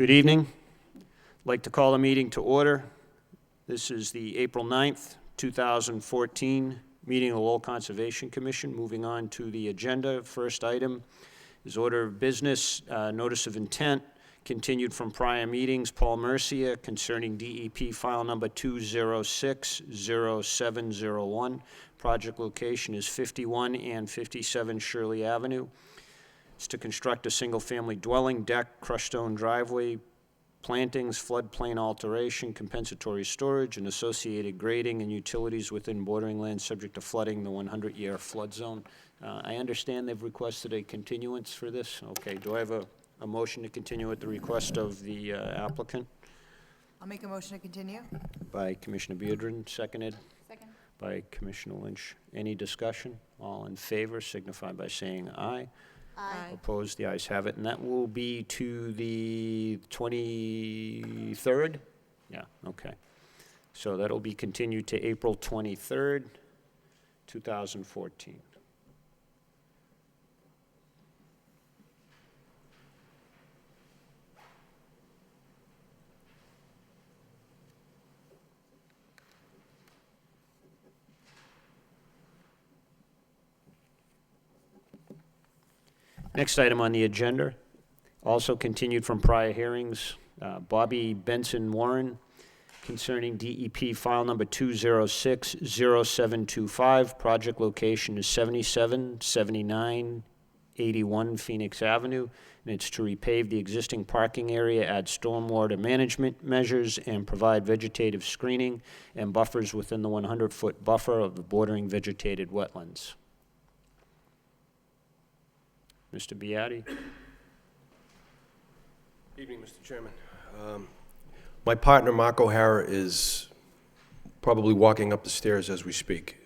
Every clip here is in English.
Good evening. I'd like to call the meeting to order. This is the April 9th, 2014 meeting of the Lowell Conservation Commission. Moving on to the agenda, first item is order of business, notice of intent continued from prior meetings. Paul Mercia concerning DEP file number 2060701. Project location is 51 and 57 Shirley Avenue. It's to construct a single-family dwelling, deck, crushed stone driveway, plantings, floodplain alteration, compensatory storage, and associated grading and utilities within bordering land subject to flooding, the 100-year flood zone. I understand they've requested a continuance for this. Okay, do I have a motion to continue at the request of the applicant? I'll make a motion to continue. By Commissioner Beardron, seconded. Second. By Commissioner Lynch. Any discussion? All in favor signify by saying aye. Aye. Opposed, the ayes have it, and that will be to the 23rd? Yeah, okay. So that'll be continued to April 23rd, 2014. Next item on the agenda, also continued from prior hearings, Bobby Benson Warren concerning DEP file number 2060725. Project location is 777981 Phoenix Avenue, and it's to repave the existing parking area, add stormwater management measures, and provide vegetative screening and buffers within the 100-foot buffer of the bordering vegetated wetlands. Mr. Beatty. Evening, Mr. Chairman. My partner, Mark O'Hara, is probably walking up the stairs as we speak.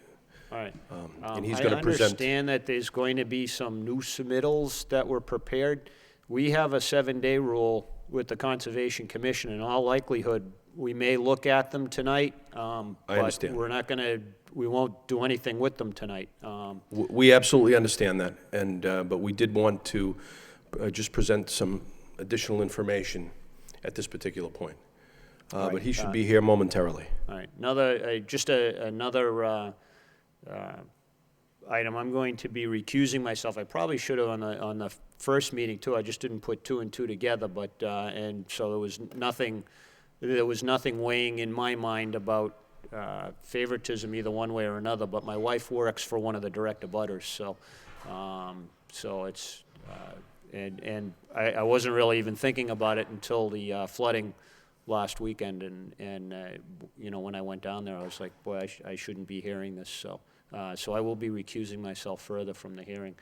All right. And he's going to present. I understand that there's going to be some new submittals that were prepared. We have a 7-day rule with the Conservation Commission. In all likelihood, we may look at them tonight. I understand. But we're not going to, we won't do anything with them tonight. We absolutely understand that, and but we did want to just present some additional information at this particular point. Right. But he should be here momentarily. All right. Another, another item. I'm going to be recusing myself. I probably should have on the first meeting too. I just didn't put two and two together. But and so there was nothing weighing in my mind about favoritism either one way or another. But my wife works for one of the direct abutters, so so it's and I wasn't really even thinking about it until the flooding last weekend, and you know, when I went down there, I was like, boy, I shouldn't be hearing this. So so I will be recusing myself further from the hearing.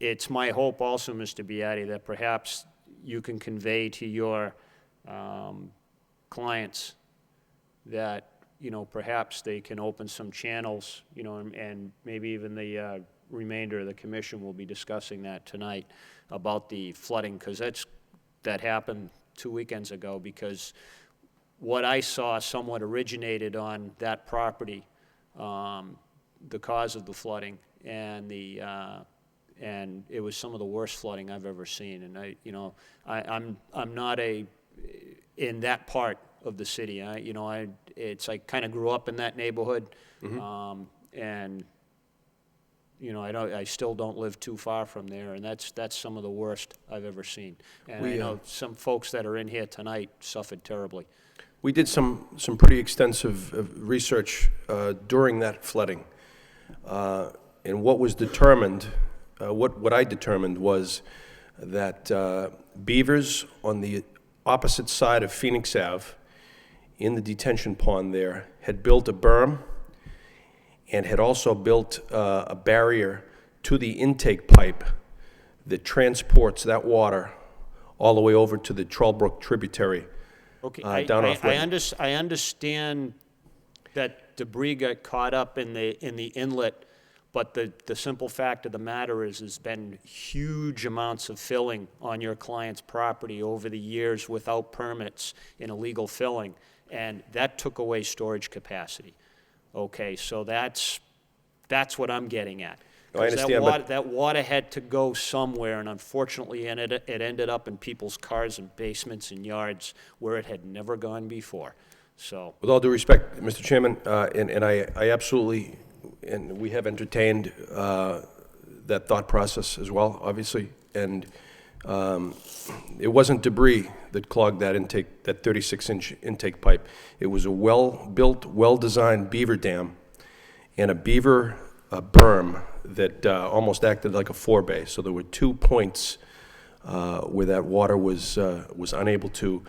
It's my hope also, Mr. Beatty, that perhaps you can convey to your clients that, you know, perhaps they can open some channels, you know, and maybe even the remainder of the commission will be discussing that tonight about the flooding, because that happened 2 weekends ago, because what I saw somewhat originated on that property, the cause of the flooding, and and it was some of the worst flooding I've ever seen. And I'm not in that part of the city. I kind of grew up in that neighborhood, Mm-hmm. and you know, I still don't live too far from there, and that's some of the worst I've ever seen. And I know some folks that are in here tonight suffered terribly. We did some pretty extensive research during that flooding, and what was determined, what I determined was that beavers on the opposite side of Phoenix Ave, in the detention pond there, had built a berm and had also built a barrier to the intake pipe that transports that water all the way over to the Trollbrook tributary. Okay, down off I understand that debris got caught up in the inlet, but the simple fact of the matter is there's been huge amounts of filling on your client's property over the years without permits and illegal filling, and that took away storage capacity. Okay, so that's what I'm getting at. I 'Cause understand, but that water had to go somewhere, and unfortunately, it ended up in people's cars and basements and yards where it had never gone before. So, with all due respect, Mr. Chairman, and I absolutely, and we have entertained that thought process as well, obviously, and it wasn't debris that clogged that intake, that 36-inch intake pipe. It was a well-built, well-designed beaver dam and a beaver berm that almost acted like a forebay. So there were 2 points where that water was unable to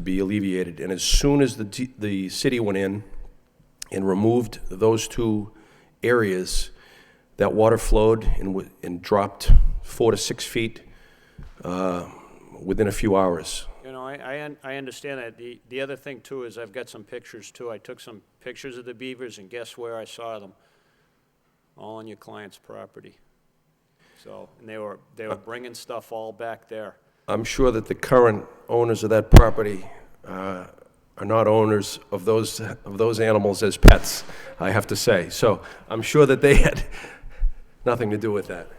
be alleviated. And as soon as the city went in and removed those 2 areas, that water flowed and dropped 4 to 6 feet within a few hours. you know, I understand that. The other thing, too, is I've got some pictures, too. I took some pictures of the beavers, and guess where I saw them? All on your client's property. So, and they were bringing stuff all back there. I'm sure that the current owners of that property are not owners of those animals as pets, I have to say. So I'm sure that they had nothing to do with that.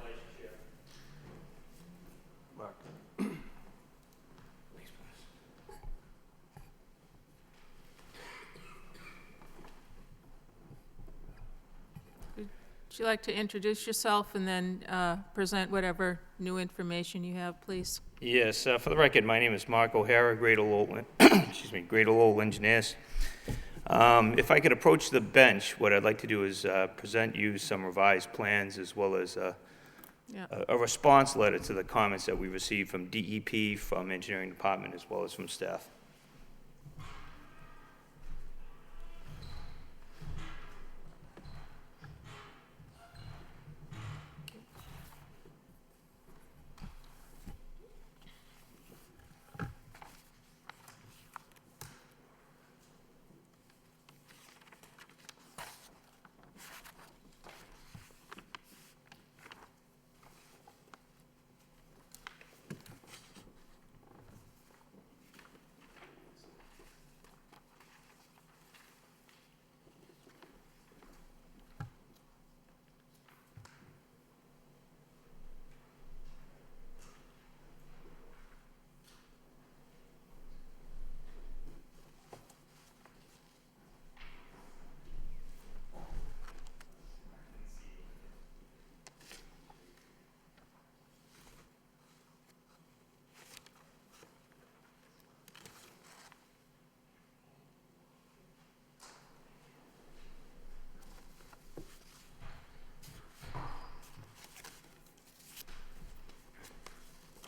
Would you like to introduce yourself and then present whatever new information you have, please? Yes, for the record, my name is Mark O'Hara, Greater Lowell, excuse me, Greater Lowell Engineers. If I could approach the bench, what I'd like to do is present you some revised plans as well as a response letter to the comments that we received from DEP, from Engineering Department, as well as from staff.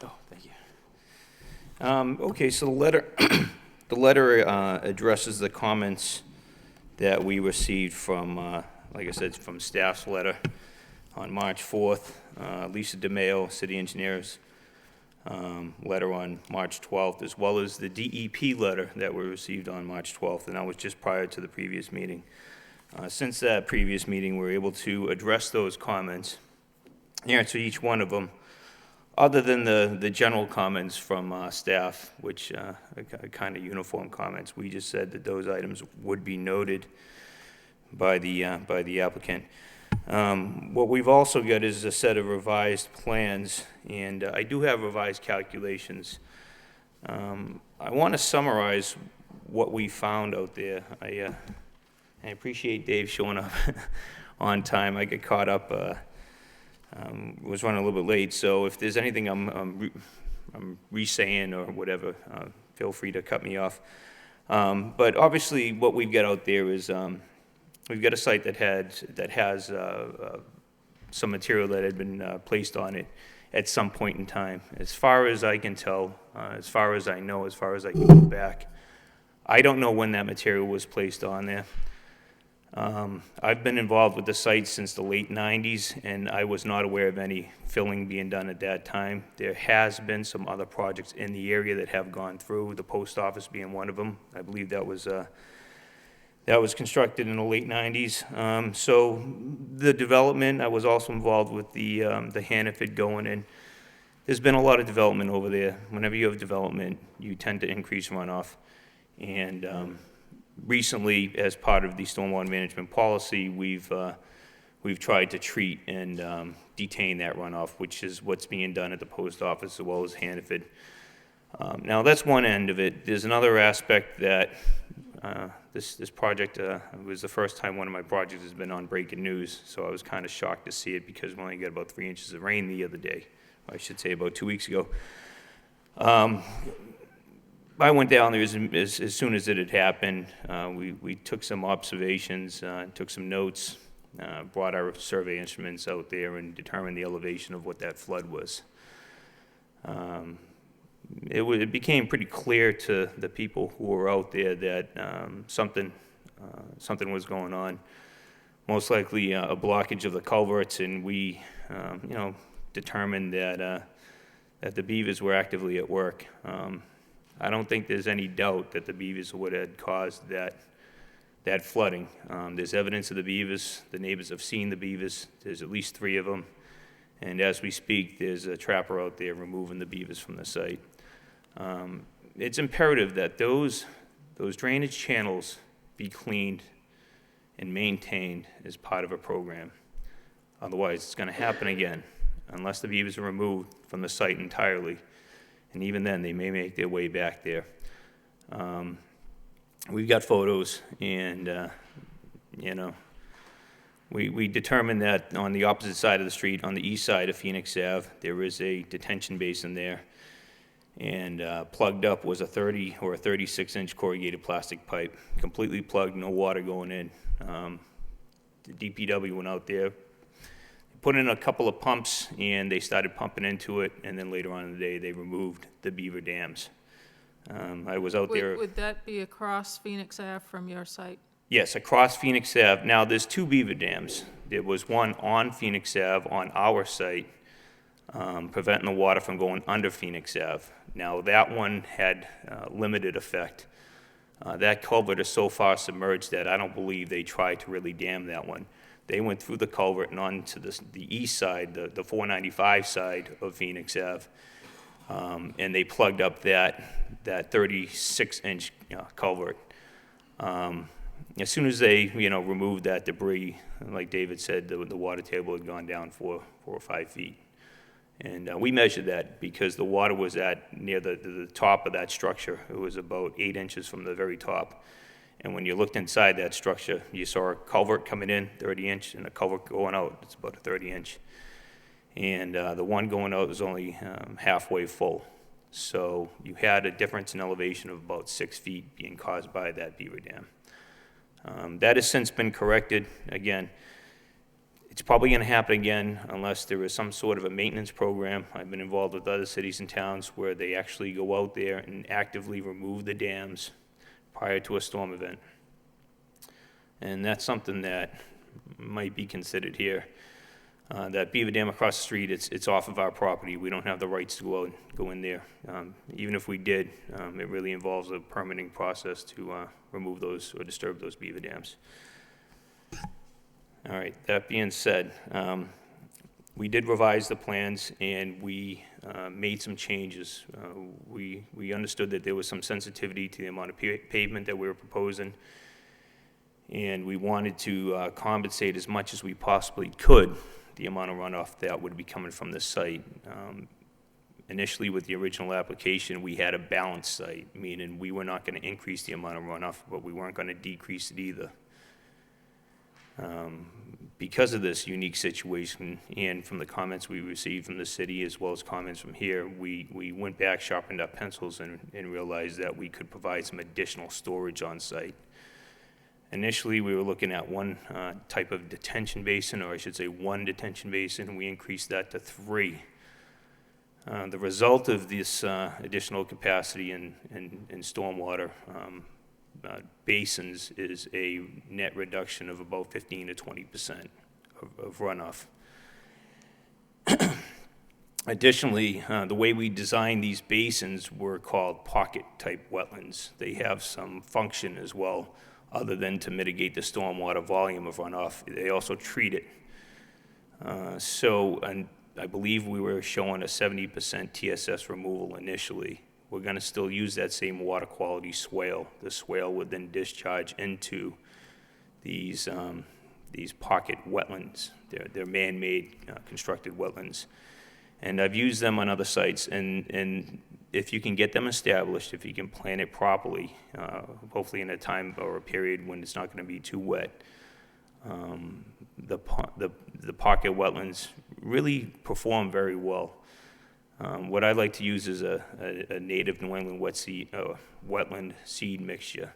Oh, thank you. Okay, so the letter addresses the comments that we received from, like I said, from staff's letter on March 4th, Lisa DeMayo, city engineers, letter on March 12th, as well as the DEP letter that we received on March 12th, and that was just prior to the previous meeting. Since that previous meeting, we were able to address those comments, answer each one of them, other than the general comments from staff, which are kind of uniform comments. We just said that those items would be noted by the applicant. What we've also got is a set of revised plans, and I do have revised calculations. I want to summarize what we found out there. I appreciate Dave showing up on time. I get caught up. Was running a little bit late, so if there's anything I'm re-saying or whatever, feel free to cut me off. But obviously, what we've got out there is we've got a site that has some material that had been placed on it at some point in time. As far as I can tell, as far as I know, as far as I can go back, I don't know when that material was placed on there. I've been involved with the site since the late 90s, and I was not aware of any filling being done at that time. There has been some other projects in the area that have gone through, the post office being one of them. I believe that was constructed in the late 90s. So the development, I was also involved with the Hannaford going in. There's been a lot of development over there. Whenever you have development, you tend to increase runoff. And recently, as part of the stormwater management policy, we've we've tried to treat and detain that runoff, which is what's being done at the post office as well as Hannaford. Now, that's one end of it. There's another aspect that this project was the first time one of my projects has been on breaking news, so I was kind of shocked to see it because we only got about 3 inches of rain the other day. I should say about 2 weeks ago. I went down there as soon as it had happened. We took some observations, took some notes, brought our survey instruments out there and determined the elevation of what that flood was. It became pretty clear to the people who were out there that something was going on. Most likely a blockage of the culverts, and we, determined that the beavers were actively at work. I don't think there's any doubt that the beavers would have caused that flooding. There's evidence of the beavers. The neighbors have seen the beavers. There's at least 3 of them. And as we speak, there's a trapper out there removing the beavers from the site. It's imperative that those drainage channels be cleaned and maintained as part of a program. Otherwise, it's going to happen again, unless the beavers are removed from the site entirely. And even then, they may make their way back there. We've got photos, and, we determined that on the opposite side of the street, on the east side of Phoenix Ave, there is a detention basin there. And plugged up was a 30 or a 36-inch corrugated plastic pipe, completely plugged, no water going in. The DPW went out there, put in a couple of pumps, and they started pumping into it, and then later on in the day, they removed the beaver dams. I was out there. Would that be across Phoenix Ave from your site? Yes, across Phoenix Ave. Now, there's 2 beaver dams. There was one on Phoenix Ave on our site, preventing the water from going under Phoenix Ave. Now, that one had limited effect. That culvert is so far submerged that I don't believe they tried to really dam that one. They went through the culvert and onto the east side, the 495 side of Phoenix Ave, and they plugged up that 36-inch culvert. As soon as they, removed that debris, like David said, the water table had gone down 4 or 5 feet. And we measured that because the water was near the top of that structure. It was about 8 inches from the very top. And when you looked inside that structure, you saw a culvert coming in, 30-inch, and a culvert going out, it's about a 30-inch. And the one going out was only halfway full. So you had a difference in elevation of about 6 feet being caused by that beaver dam. That has since been corrected. Again, it's probably going to happen again unless there is some sort of a maintenance program. I've been involved with other cities and towns where they actually go out there and actively remove the dams prior to a storm event. And that's something that might be considered here. That beaver dam across the street, it's off of our property. We don't have the rights to go in there. Even if we did, it really involves a permitting process to remove those or disturb those beaver dams. All right, that being said, we did revise the plans and we made some changes. We understood that there was some sensitivity to the amount of pavement that we were proposing, and we wanted to compensate as much as we possibly could the amount of runoff that would be coming from this site. Initially, with the original application, we had a balanced site, meaning we were not going to increase the amount of runoff, but we weren't going to decrease it either. Because of this unique situation, and from the comments we received from the city as well as comments from here, we went back, sharpened our pencils, and realized that we could provide some additional storage on site. Initially, we were looking at one type of detention basin, or I should say one detention basin, and we increased that to 3. The result of this additional capacity in stormwater basins is a net reduction of about 15 to 20% of runoff. Additionally, the way we designed these basins were called pocket-type wetlands. They have some function as well, other than to mitigate the stormwater volume of runoff. They also treat it. And I believe we were showing a 70% TSS removal initially. We're going to still use that same water quality swale. The swale would then discharge into these these pocket wetlands. They're man-made, constructed wetlands. And I've used them on other sites, and if you can get them established, if you can plan it properly, hopefully in a time or a period when it's not going to be too wet, the pocket wetlands really perform very well. What I like to use is a native New England wetland seed mixture,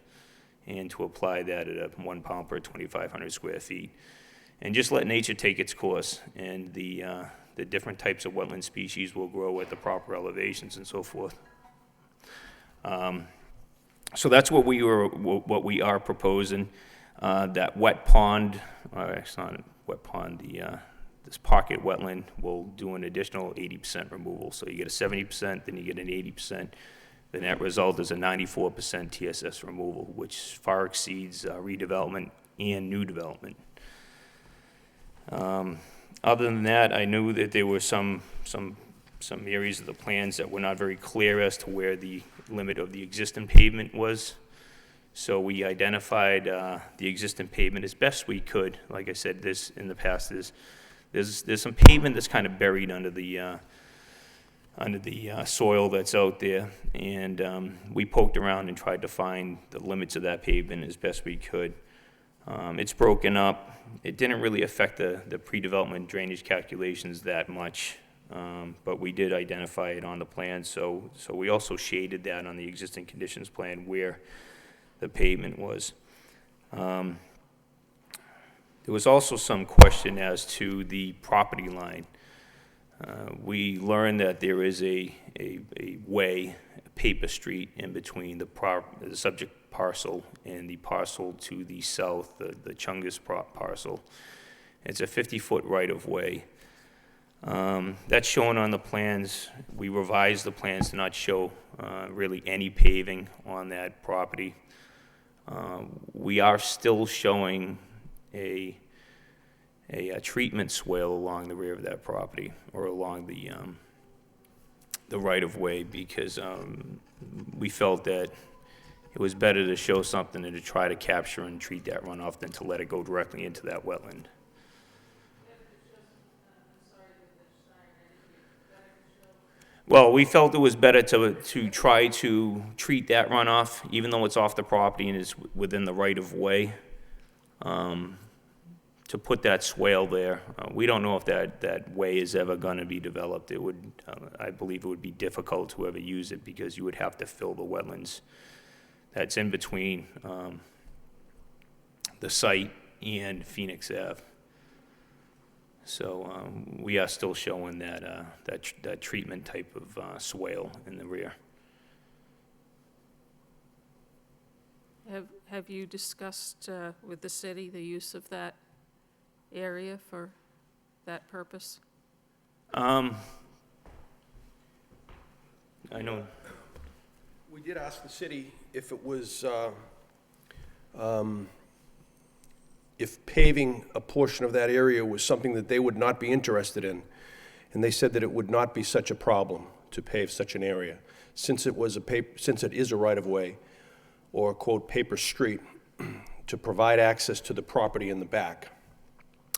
and to apply that at 1 pound per 2,500 square feet. And just let nature take its course, and the different types of wetland species will grow at the proper elevations and so forth. So that's what we are proposing. That wet pond, it's not a wet pond, this pocket wetland will do an additional 80% removal. So you get a 70%, then you get an 80%. The net result is a 94% TSS removal, which far exceeds redevelopment and new development. Other than that, I knew that there were some areas of the plans that were not very clear as to where the limit of the existing pavement was. So we identified the existing pavement as best we could. Like I said, in the past, there's some pavement that's kind of buried under the soil that's out there, and we poked around and tried to find the limits of that pavement as best we could. It's broken up. It didn't really affect the pre-development drainage calculations that much, but we did identify it on the plan, so we also shaded that on the existing conditions plan where the pavement was. There was also some question as to the property line. We learned that there is a way, a paper street, in between the subject parcel and the parcel to the south, the Chungus parcel. It's a 50-foot right-of-way. That's shown on the plans. We revised the plans to not show really any paving on that property. We are still showing a treatment swale along the rear of that property, or along the right-of-way, because we felt that it was better to show something and to try to capture and treat that runoff than to let it go directly into that wetland. Well, we felt it was better to try to treat that runoff, even though it's off the property and is within the right-of-way, to put that swale there. We don't know if that way is ever going to be developed. It would, I believe it would be difficult to ever use it, because you would have to fill the wetlands that's in between the site and Phoenix Ave. So we are still showing that treatment type of swale in the rear. Have you discussed with the city the use of that area for that purpose? I know. We did ask the city if it was, if paving a portion of that area was something that they would not be interested in. And they said that it would not be such a problem to pave such an area, since it is a right-of-way, or quote, paper street, to provide access to the property in the back.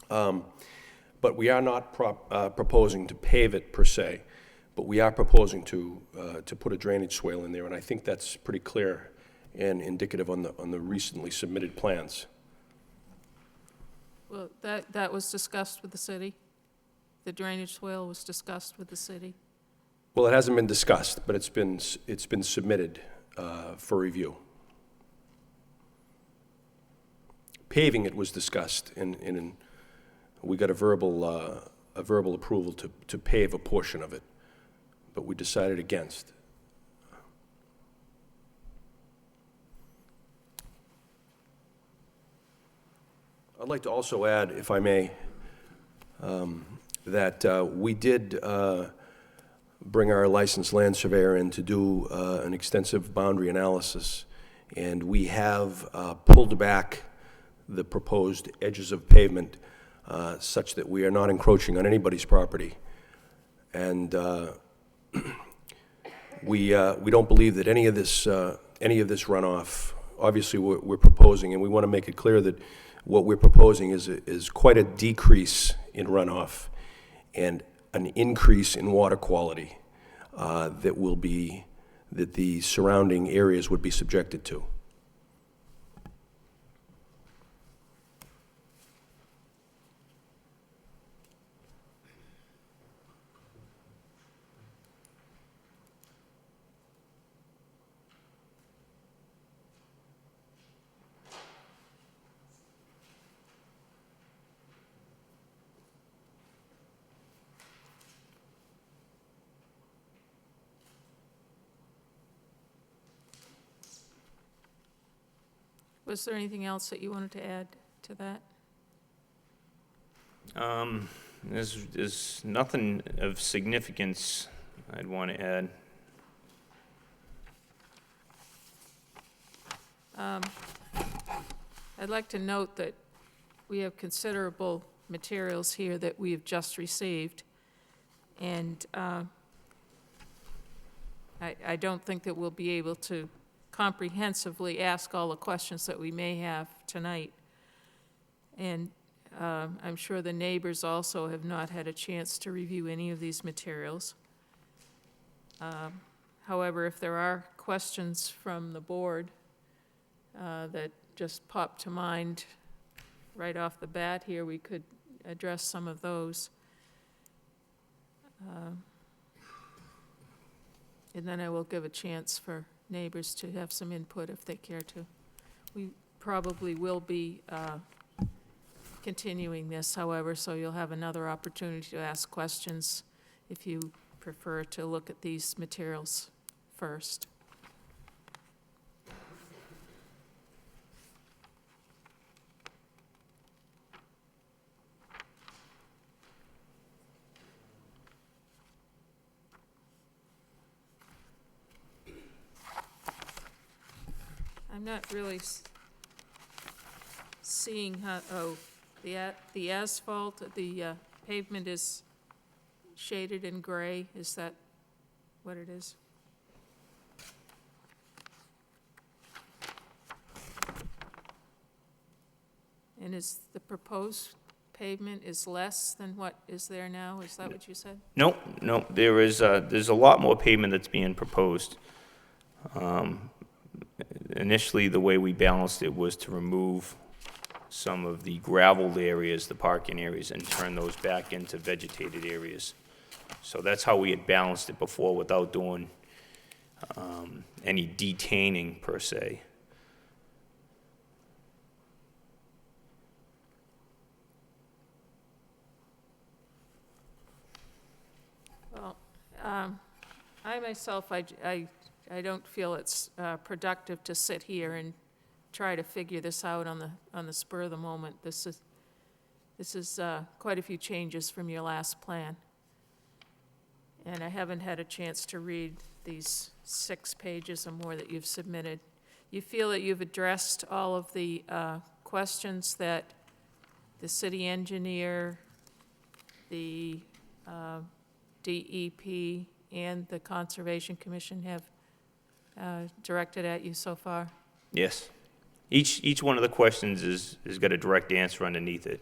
But we are not proposing to pave it per se, but we are proposing to put a drainage swale in there, and I think that's pretty clear and indicative on the recently submitted plans. Well, that was discussed with the city? The drainage swale was discussed with the city? Well, it hasn't been discussed, but it's been submitted for review. Paving it was discussed, and we got a verbal approval to pave a portion of it, but we decided against. I'd like to also add, if I may, that we did bring our licensed land surveyor in to do an extensive boundary analysis, and we have pulled back the proposed edges of pavement such that we are not encroaching on anybody's property. And we don't believe that any of this runoff, obviously we're proposing, and we want to make it clear that what we're proposing is quite a decrease in runoff and an increase in water quality that the surrounding areas would be subjected to. Was there anything else that you wanted to add to that? There's nothing of significance I'd want to add. I'd like to note that we have considerable materials here that we have just received, and I don't think that we'll be able to comprehensively ask all the questions that we may have tonight. And I'm sure the neighbors also have not had a chance to review any of these materials. However, if there are questions from the board that just pop to mind right off the bat here, we could address some of those. And then I will give a chance for neighbors to have some input if they care to. We probably will be continuing this, however, so you'll have another opportunity to ask questions if you prefer to look at these materials first. I'm not really seeing how, oh, the asphalt, the pavement is shaded in gray. Is that what it is? And is the proposed pavement is less than what is there now? Is that what you said? No, there's a lot more pavement that's being proposed. Initially, the way we balanced it was to remove some of the gravelled areas, the parking areas, and turn those back into vegetated areas. So that's how we had balanced it before without doing any detaining per se. Well, I myself, I don't feel it's productive to sit here and try to figure this out on the spur of the moment. This is quite a few changes from your last plan. And I haven't had a chance to read these 6 pages or more that you've submitted. You feel that you've addressed all of the questions that the city engineer, the DEP, and the Conservation Commission have directed at you so far? Yes. Each one of the questions has got a direct answer underneath it.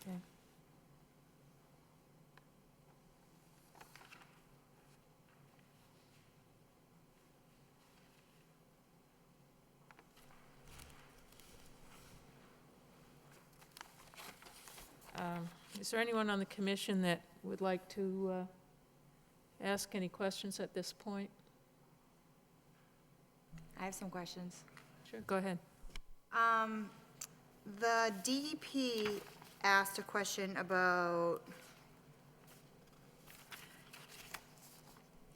Okay. Is there anyone on the commission that would like to ask any questions at this point? I have some questions. Sure, go ahead. The DEP asked a question about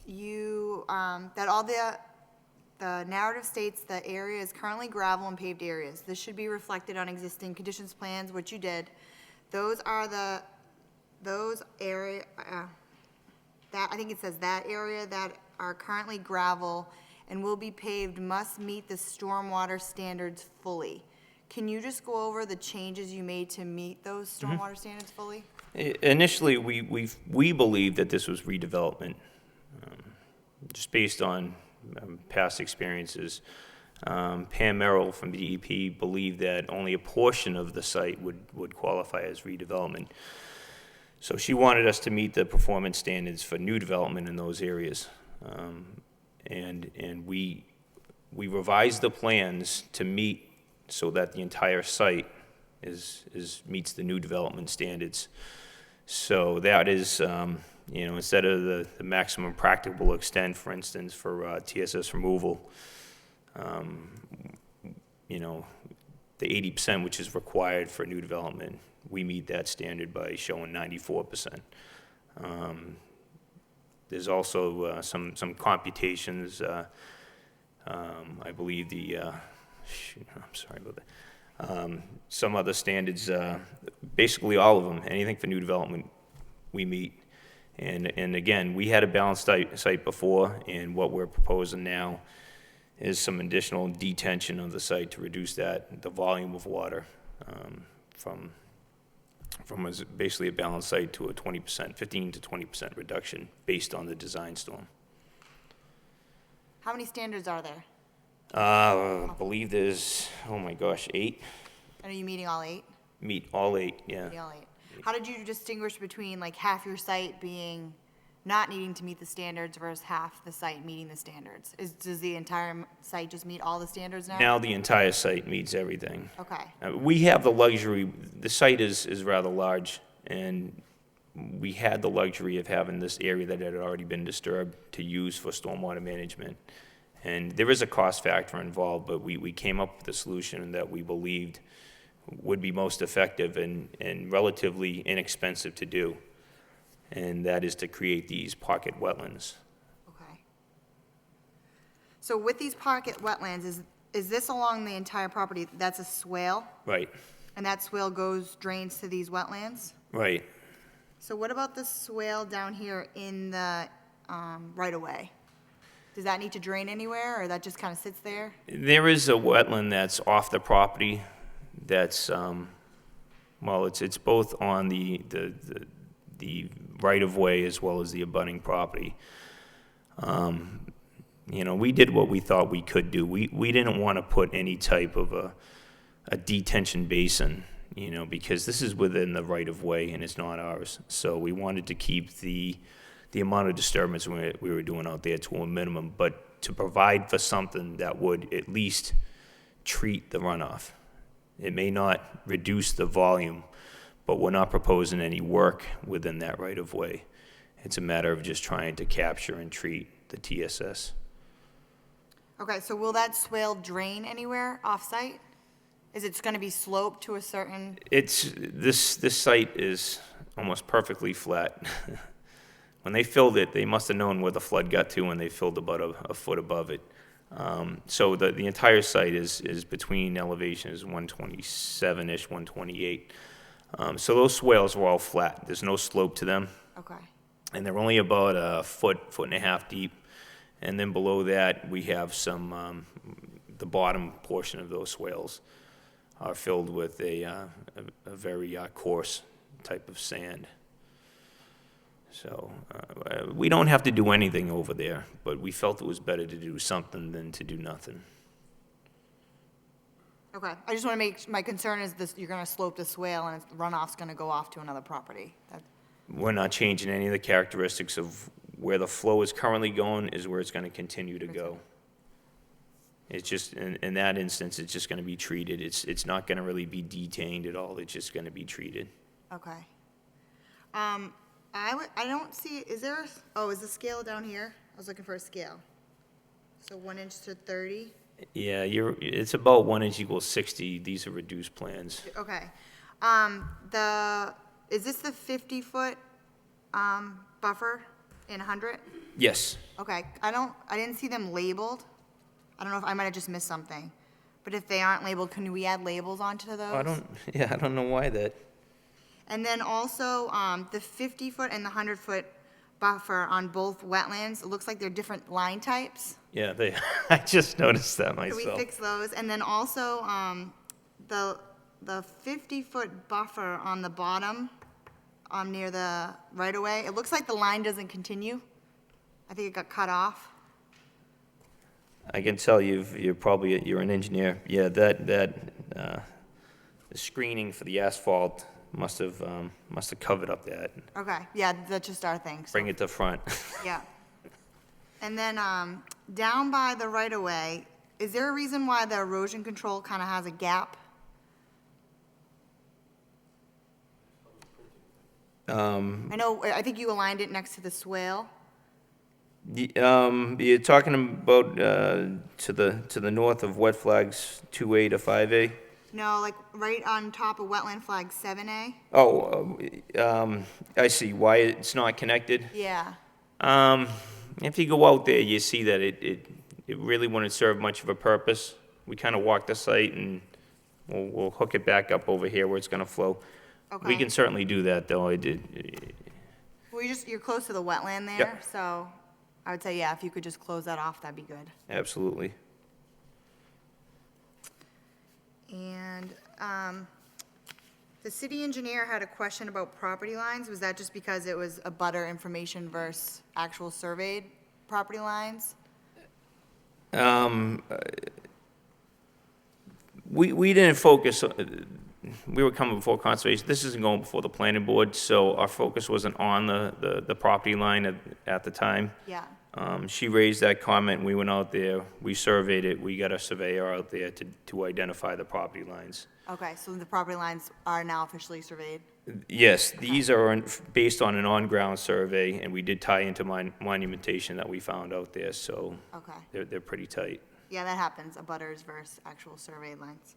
that all the narrative states the area is currently gravel and paved areas. This should be reflected on existing conditions plans, which you did. Those area, that, I think it says that area that are currently gravel and will be paved must meet the stormwater standards fully. Can you just go over the changes you made to meet those stormwater standards fully? Initially, we believed that this was redevelopment, just based on past experiences. Pam Merrill from DEP believed that only a portion of the site would qualify as redevelopment. So she wanted us to meet the performance standards for new development in those areas. And we revised the plans to meet so that the entire site meets the new development standards. So that is, instead of the maximum practicable extent, for instance, for TSS removal, the 80%, which is required for new development, we meet that standard by showing 94%. There's also some computations. I believe I'm sorry about that. Some other standards, basically all of them, anything for new development, we meet. And again, we had a balanced site before, and what we're proposing now is some additional detention of the site to reduce the volume of water from basically a balanced site to a 20%, 15 to 20% reduction based on the design storm. How many standards are there? I believe there's, 8. Are you meeting all 8? Meet all 8, yeah. Meeting all 8. How did you distinguish between like half your site being not needing to meet the standards versus half the site meeting the standards? Does the entire site just meet all the standards now? Now the entire site meets everything. Okay. We have the luxury, the site is rather large, and we had the luxury of having this area that had already been disturbed to use for stormwater management. And there is a cost factor involved, but we came up with a solution that we believed would be most effective and relatively inexpensive to do. And that is to create these pocket wetlands. Okay. So with these pocket wetlands, is this along the entire property? That's a swale? Right, And that swale drains to these wetlands? right. So what about the swale down here in the right-of-way? Does that need to drain anywhere, or that just kind of sits there? There is a wetland that's off the property that's, it's both on the right-of-way as well as the abutting property. We did what we thought we could do. We didn't want to put any type of a detention basin, because this is within the right-of-way and it's not ours. So we wanted to keep the amount of disturbance we were doing out there to a minimum, but to provide for something that would at least treat the runoff. It may not reduce the volume, but we're not proposing any work within that right-of-way. It's a matter of just trying to capture and treat the TSS. Okay, so will that swale drain anywhere off-site? Is it going to be sloped to a certain? This site is almost perfectly flat. When they filled it, they must have known where the flood got to when they filled about a foot above it. So the entire site is between elevations 127-ish, 128. So those swales were all flat. There's no slope to them. Okay. And they're only about a foot and a half deep. And then below that, we have some, the bottom portion of those swales are filled with a very coarse type of sand. So we don't have to do anything over there, but we felt it was better to do something than to do nothing. Okay, I just want to my concern is this, you're going to slope the swale and runoff's going to go off to another property. We're not changing any of the characteristics of where the flow is currently going is where it's going to continue to go. It's just, in that instance, it's just going to be treated. It's not going to really be detained at all. It's just going to be treated. Okay. I don't see, is there, is the scale down here? I was looking for a scale. So 1 inch to 30? Yeah, it's about 1 inch equals 60. These are reduced plans. Okay. Is this the 50-foot buffer in 100? Yes. Okay, I didn't see them labeled. I don't know if I might have just missed something. But if they aren't labeled, can we add labels onto those? I don't know why that. And then also, the 50-foot and the 100-foot buffer on both wetlands, it looks like they're different line types. Yeah, I just noticed that Can myself. we fix those? And then also, the 50-foot buffer on the bottom, near the right-of-way, it looks like the line doesn't continue. I think it got cut off. I can tell you're an engineer. Yeah, the screening for the asphalt must have covered up that. Okay, yeah, that's just our thing, so. Bring it to front. Yeah. And then, down by the right-of-way, is there a reason why the erosion control kind of has a gap? I think you aligned it next to the swale. You're talking about to the north of wet flags 2A to 5A? No, like right on top of wetland flag 7A? Oh, I see why it's not connected. Yeah. If you go out there, you see that it really wouldn't serve much of a purpose. We kind of walk the site and we'll hook it back up over here where it's gonna flow. We Okay. can certainly do that, though. Well, you're close to the wetland there, Yep. so I would say, yeah, if you could just close that off, that'd be good. Absolutely. And, the city engineer had a question about property lines. Was that just because it was a butter information versus actual surveyed property lines? We didn't focus, we were coming before conservation. This isn't going before the planning board, so our focus wasn't on the property line at the time. Yeah. She raised that comment, we went out there, we surveyed it, we got a surveyor out there to identify the property lines. Okay, so the property lines are now officially surveyed? Yes, these are based on an on-ground survey, and we did tie into monumentation that we found out there, so Okay. they're pretty tight. Yeah, that happens, abutters versus actual surveyed lines.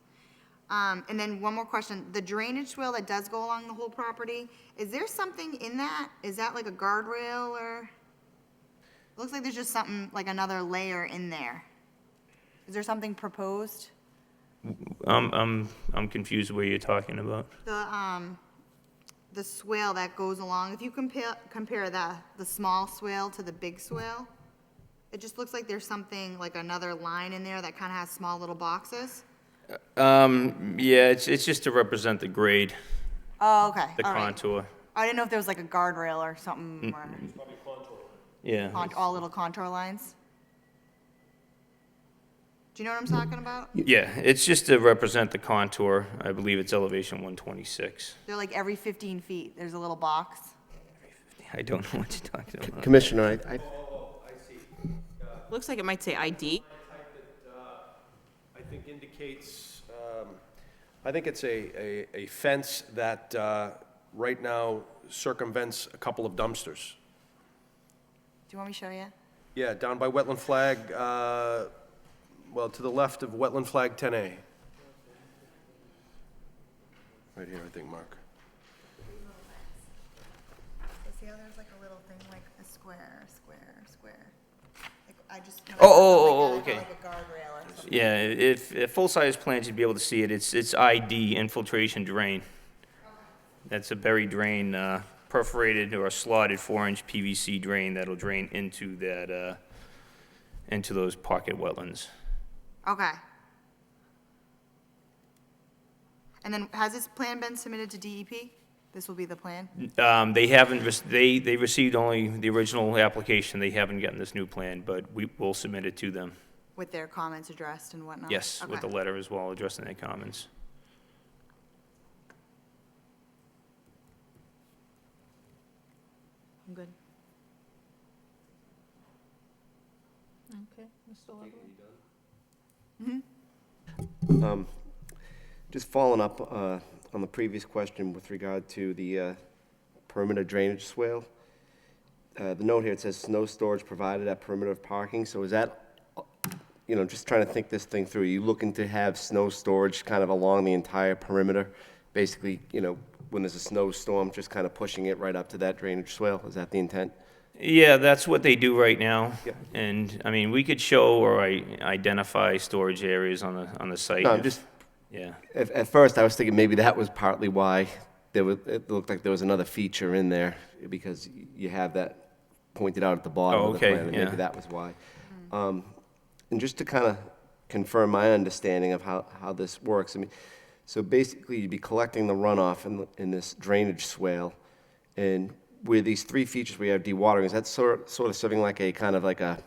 And then one more question, the drainage swale that does go along the whole property, is there something in that? Is that like a guardrail or? It looks like there's just something, like another layer in there. Is there something proposed? I'm confused where you're talking about. The swale that goes along, if you compare the small swale to the big swale, it just looks like there's something, like another line in there that kind of has small little boxes. Yeah, it's just to represent the grade, Oh, okay, the all right. contour. I didn't know if there was like a guardrail or something, or Yeah. all little contour lines. Do you know what I'm talking about? Yeah, it's just to represent the contour. I believe it's elevation 126. They're like every 15 feet, there's a little box. I don't know what you're talking about. Commissioner, I Looks like it might say ID. I think indicates, I think it's a fence that right now circumvents a couple of dumpsters. Do you want me to show you? Yeah, down by wetland flag, well, to the left of wetland flag 10A. Right here, I think, Mark. See how there's like a little thing, like a square. Like, I just. Okay. Like a guardrail or something. Yeah, if full-size plans, you'd be able to see it. It's ID, infiltration drain. That's a buried drain, perforated or slotted 4-inch PVC drain that'll drain into that, into those pocket wetlands. Okay. And then, has this plan been submitted to DEP? This will be the plan? They haven't, they received only the original application. They haven't gotten this new plan, but we will submit it to them. With their comments addressed and whatnot? Yes, with the Okay. letter as well, addressing their comments. I'm good. Okay, Mr. Lovell? just following up on the previous question with regard to the perimeter drainage swale. The note here, it says snow storage provided at perimeter of parking, so is that, just trying to think this thing through, are you looking to have snow storage kind of along the entire perimeter? Basically, when there's a snowstorm, just kind of pushing it right up to that drainage swale, is that the intent? Yeah, that's what they do right now. Yeah. And, I mean, we could show or identify storage areas on the site. No, I'm if- just, Yeah. at first, I was thinking maybe that was partly why it looked like there was another feature in there, because you have that pointed out at the bottom Oh, of the okay, plan, and yeah. maybe that was why. And just to kind of confirm my understanding of how this works, I mean, so basically, you'd be collecting the runoff in this drainage swale, and with these three features, we have dewatering, is that sort of serving like a kind of like a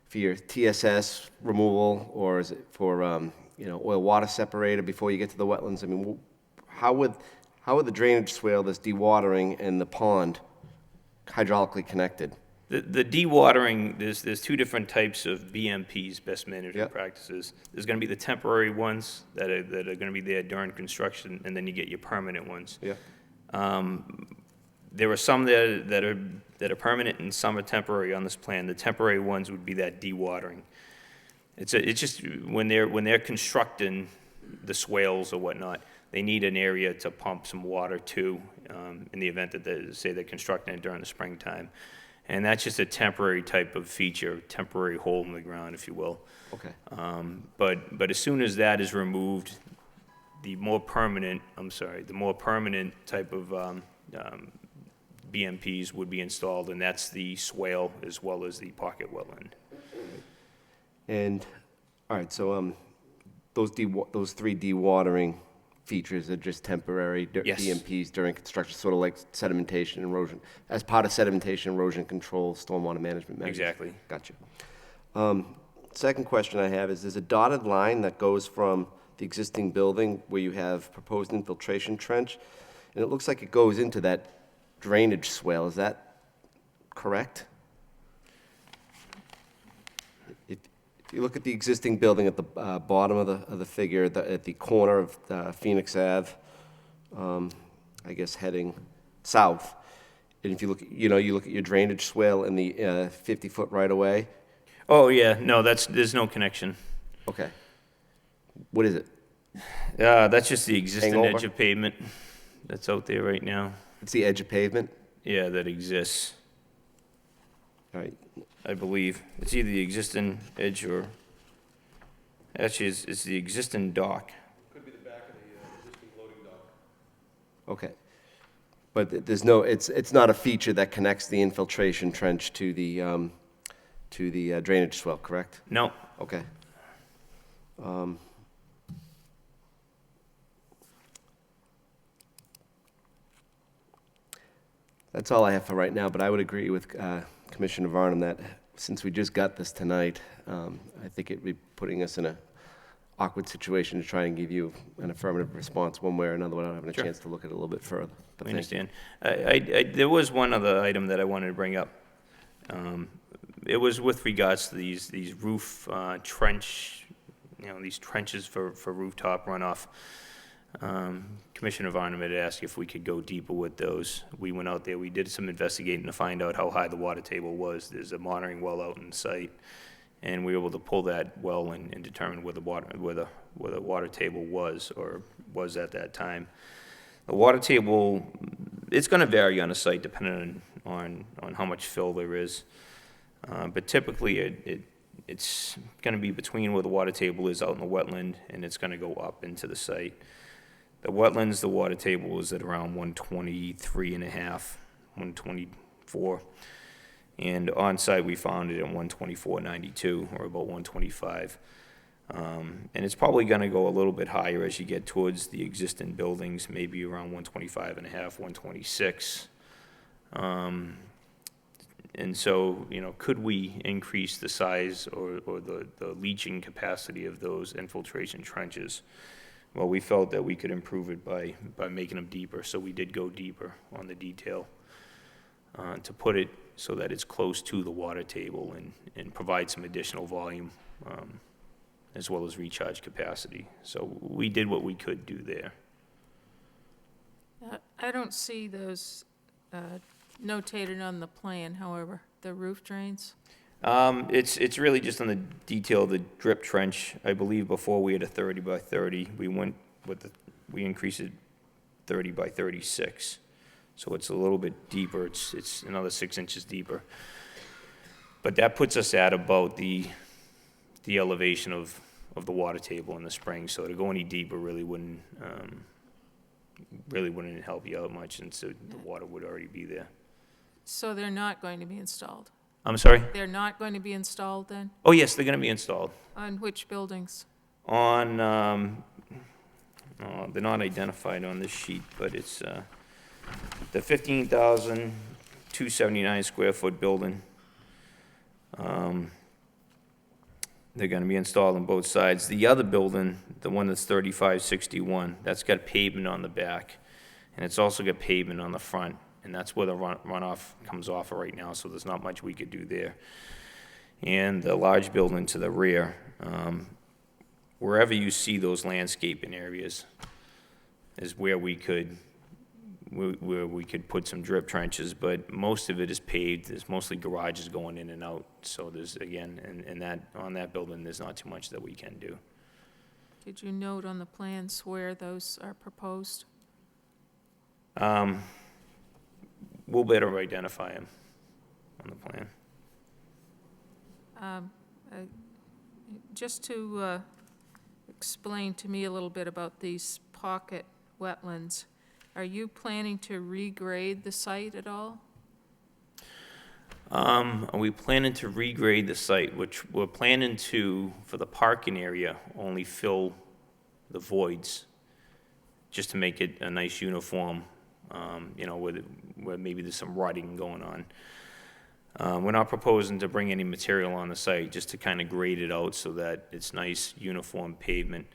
for your TSS removal, or is it for, oil water separator before you get to the wetlands? I mean, how would the drainage swale that's dewatering and the pond hydraulically connected? The dewatering, there's two different types of BMPs, best management Yep. practices. There's gonna be the temporary ones that are gonna be there during construction, and then you get your permanent ones. Yeah. There are some that are permanent and some are temporary on this plan. The temporary ones would be that dewatering. It's just, when they're constructing the swales or whatnot, they need an area to pump some water to, in the event that they're constructing it during the springtime. And that's just a temporary type of feature, temporary hole in the ground, if you will. Okay. But as soon as that is removed, the more permanent type of BMPs would be installed, and that's the swale as well as the pocket wetland. And, all right, so those three dewatering features are just temporary Yes. BMPs during construction, sort of like sedimentation, erosion, as part of sedimentation, erosion control, stormwater management measures? Exactly. Gotcha. Second question I have is, there's a dotted line that goes from the existing building where you have proposed infiltration trench, and it looks like it goes into that drainage swale. Is that correct? If you look at the existing building at the bottom of the figure, at the corner of Phoenix Ave, I guess heading south, and if you look, you look at your drainage swale in the 50-foot right-of-way. Oh, yeah, no, there's no connection. Okay. What is it? That's just the existing Hangover? edge of pavement that's out there right now. It's the edge of pavement? Yeah, that exists, All right. I believe. It's either the existing edge or, actually, it's the existing dock. Could be the back of the existing loading dock. Okay. But there's no, it's not a feature that connects the infiltration trench to the drainage swale, correct? No, Okay. That's all I have for right now, but I would agree with Commissioner Varnum that since we just got this tonight, I think it'd be putting us in an awkward situation to try and give you an affirmative response one way or another without having a Sure. chance to look at it a little bit further. But I thank you. understand. There was one other item that I wanted to bring up. It was with regards to these roof trench, these trenches for rooftop runoff. Commissioner Varnum had asked if we could go deeper with those. We went out there, we did some investigating to find out how high the water table was. There's a monitoring well out in sight, and we were able to pull that well and determine where the water table was or was at that time. The water table, it's going to vary on a site depending on how much fill there is. But typically, it's going to be between where the water table is out in the wetland, and it's going to go up into the site. The wetlands, the water table is at around 123 and a half, 124. And on-site, we found it at 124.92, or about 125. And it's probably going to go a little bit higher as you get towards the existing buildings, maybe around 125 and a half, 126. And so, could we increase the size or the leaching capacity of those infiltration trenches? Well, we felt that we could improve it by making them deeper, so we did go deeper on the detail to put it so that it's close to the water table and provide some additional volume as well as recharge capacity. So we did what we could do there. I don't see those notated on the plan, however, the roof drains. It's really just on the detail of the drip trench. I believe before we had a 30 by 30. We increased it 30 by 36. So it's a little bit deeper. It's another 6 inches deeper. But that puts us at about the elevation of the water table in the spring. So to go any deeper really wouldn't help you out much, and so the water would already be there. So they're not going to be installed? I'm sorry? They're not going to be installed then? Oh, yes, they're going to be installed. On which buildings? On, they're not identified on this sheet, but it's the 15,279 square foot building. They're gonna be installed on both sides. The other building, the one that's 3561, that's got pavement on the back, and it's also got pavement on the front, and that's where the runoff comes off of right now, so there's not much we could do there. And the large building to the rear, wherever you see those landscaping areas is where we could put some drip trenches, but most of it is paved. There's mostly garages going in and out. So there's, again, on that building, there's not too much that we can do. Did you note on the plans where those are proposed? We'll better identify them on the plan. Just to explain to me a little bit about these pocket wetlands, are you planning to regrade the site at all? Are we planning to regrade the site, which we're planning to, for the parking area, only fill the voids, just to make it a nice uniform, where maybe there's some rotting going on. We're not proposing to bring any material on the site, just to kind of grade it out so that it's nice, uniform pavement.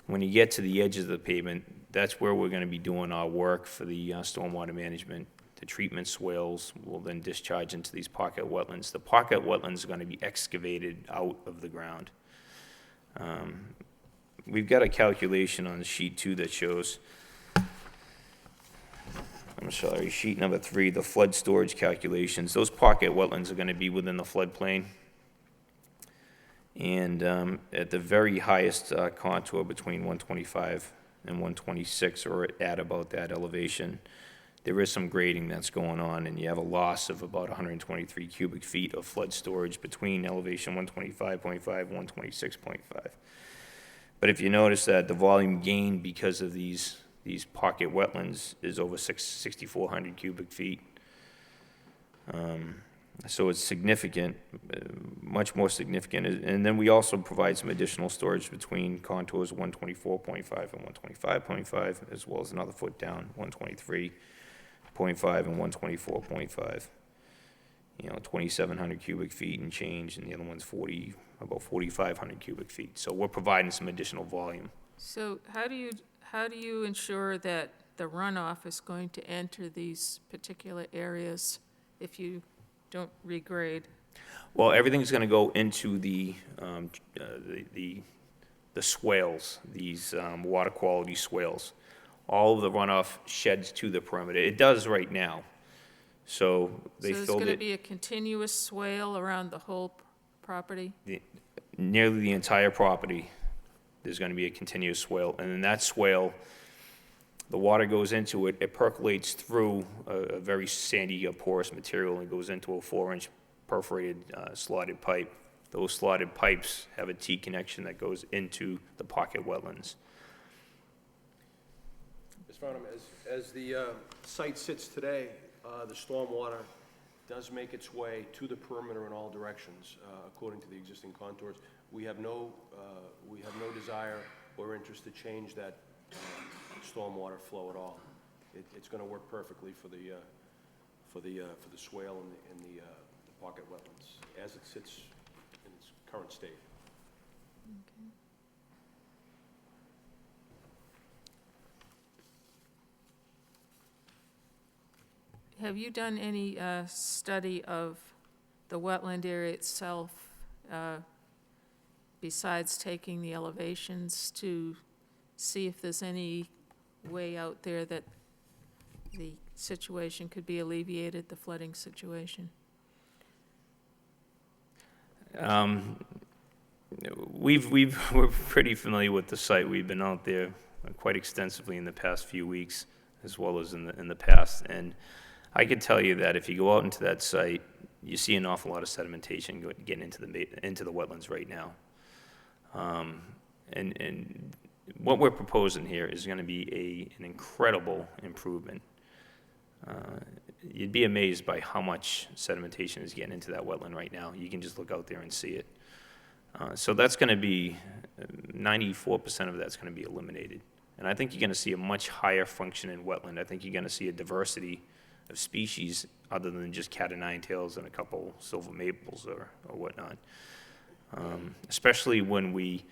When you get to the edge of the pavement, that's where we're going to be doing our work for the stormwater management. The treatment swales will then discharge into these pocket wetlands. The pocket wetlands are going to be excavated out of the ground. We've got a calculation on sheet 2 that shows, I'm sorry, sheet number 3, the flood storage calculations. Those pocket wetlands are going to be within the floodplain. And at the very highest contour between 125 and 126, or at about that elevation, there is some grading that's going on, and you have a loss of about 123 cubic feet of flood storage between elevation 125.5 and 126.5. But if you notice that the volume gained because of these pocket wetlands is over 6,400 cubic feet. So it's significant, much more significant. And then we also provide some additional storage between contours 124.5 and 125.5, as well as another foot down, 123.5 and 124.5. 2,700 cubic feet and change, and the other one's about 4,500 cubic feet. So we're providing some additional volume. So how do you ensure that the runoff is going to enter these particular areas if you don't regrade? Well, everything's going to go into the swales, these water quality swales. All of the runoff sheds to the perimeter. It does right now. So they So there's filled going to it be a continuous swale around the whole property? nearly the entire property. There's going to be a continuous swale, and in that swale, the water goes into it, it percolates through a very sandy, porous material, and goes into a 4-inch perforated slotted pipe. Those slotted pipes have a T connection that goes into the pocket wetlands. Ms. Farnham, as the site sits today, the stormwater does make its way to the perimeter in all directions, according to the existing contours. We have no desire or interest to change that stormwater flow at all. It's going to work perfectly for the swale and the pocket wetlands as it sits in its current state. Have you done any study of the wetland area itself, besides taking the elevations, to see if there's any way out there that the situation could be alleviated, the flooding situation? We're pretty familiar with the site. We've been out there quite extensively in the past few weeks, as well as in the past. And I can tell you that if you go out into that site, you see an awful lot of sedimentation getting into the wetlands right now. And what we're proposing here is going to be an incredible improvement. You'd be amazed by how much sedimentation is getting into that wetland right now. You can just look out there and see it. So that's going to be, 94% of that's going to be eliminated. And I think you're going to see a much higher functioning wetland. I think you're going to see a diversity of species other than just cat o' nine tails and a couple silver maples or whatnot. Especially when we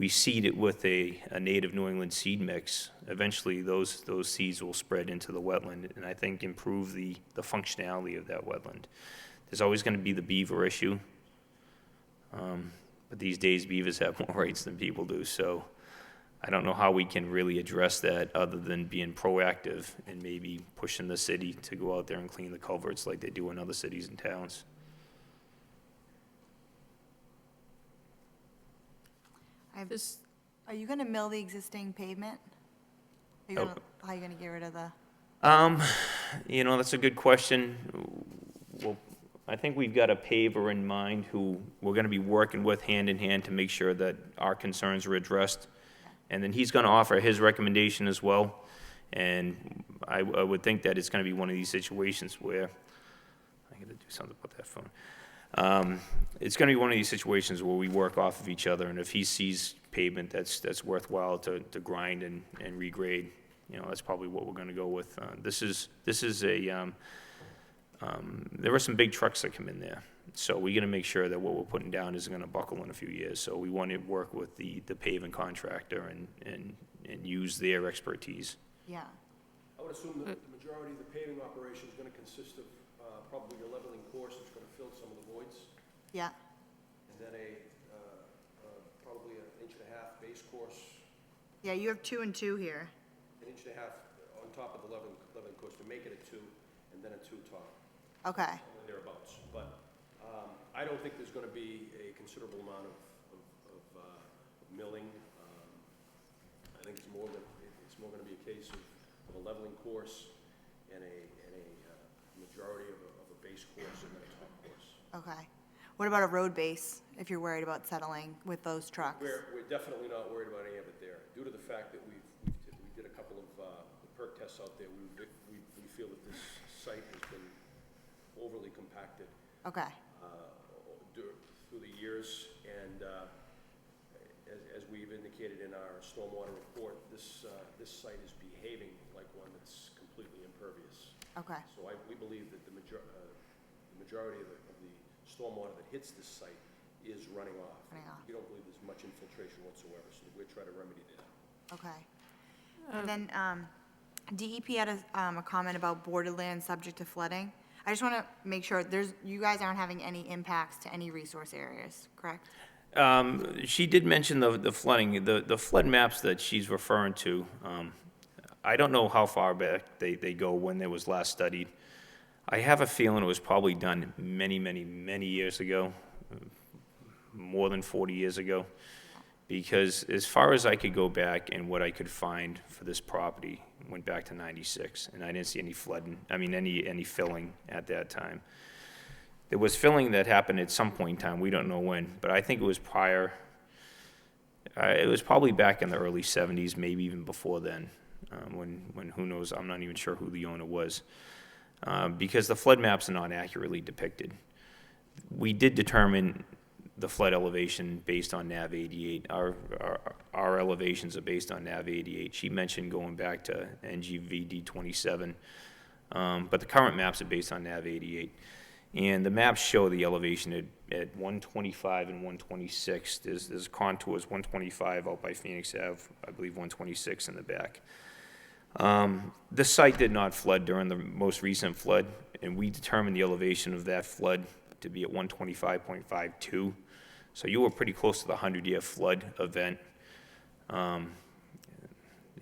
seed it with a native New England seed mix. Eventually, those seeds will spread into the wetland, and I think improve the functionality of that wetland. There's always going to be the beaver issue, but these days beavers have more rights than people do, so I don't know how we can really address that other than being proactive and maybe pushing the city to go out there and clean the culverts like they do in other cities and towns. This, Are you gonna mill the existing pavement? Are you Oh. gonna, how are you gonna get rid of the, That's a good question. Well, I think we've got a paver in mind who we're gonna be working with hand in hand to make sure that our concerns are addressed. And then he's gonna offer his recommendation as well. And I would think that it's gonna be one of these situations where, I gotta do something about that phone. It's gonna be one of these situations where we work off of each other, and if he sees pavement that's worthwhile to grind and regrade, that's probably what we're gonna go with. This is a, there are some big trucks that come in there, so we gotta make sure that what we're putting down isn't gonna buckle in a few years, so we want to work with the paving contractor and use their expertise. yeah, I would assume that the majority of the paving operation is going to consist of probably a leveling course that's going to fill some of the voids, yeah, and then probably an inch and a half base course, yeah, you have 2 and 2 here. an inch and a half on top of the leveling course to make it a 2, and then a 2 top, Okay, somewhere thereabouts. But I don't think there's going to be a considerable amount of milling. I think it's more going to be a case of a leveling course and a majority of a base course and then a top course. okay. What about a road base, if you're worried about settling with those trucks? We're definitely not worried about any of it there, due to the fact that we did a couple of perk tests out there. We feel that this site has been overly compacted Okay, through the years, and as we've indicated in our stormwater report, this site is behaving like one that's completely impervious. okay, So we believe that the majority of the stormwater that hits this site is running off. Running off. We don't believe there's much infiltration whatsoever, so we're trying to remedy that. okay. And then, DEP had a comment about borderland subject to flooding. I just wanna make sure, you guys aren't having any impacts to any resource areas, correct? She did mention the flooding, the flood maps that she's referring to. I don't know how far back they go when it was last studied. I have a feeling it was probably done many, many, many years ago, more than 40 years ago. Because as far as I could go back and what I could find for this property, went back to 96, and I didn't see any flooding, any filling at that time. There was filling that happened at some point in time, we don't know when, but I think it was prior, it was probably back in the early 70s, maybe even before then, when who knows, I'm not even sure who the owner was. Because the flood maps are not accurately depicted. We did determine the flood elevation based on NAV 88. Our elevations are based on NAV 88. She mentioned going back to NGVD 27, but the current maps are based on NAV 88. And the maps show the elevation at 125 and 126. There's contours, 125 out by Phoenix Ave, I believe 126 in the back. This site did not flood during the most recent flood, and we determined the elevation of that flood to be at 125.52. So you were pretty close to the 100-year flood event. And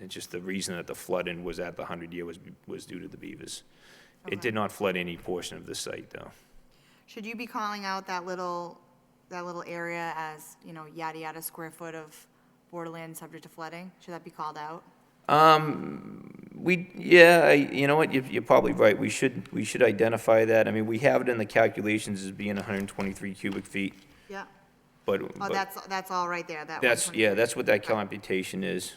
just the reason that the flooding was at the 100-year was due to the beavers. Okay. It did not flood any portion of the site, though. Should you be calling out that little area as, yada yada square foot of borderland subject to flooding? Should that be called out? You know what, you're probably right. We should identify that. I mean, we have it in the calculations as being 123 cubic feet, Yeah. but. Oh, that's all right there, that That's, 123. yeah, that's what that computation is.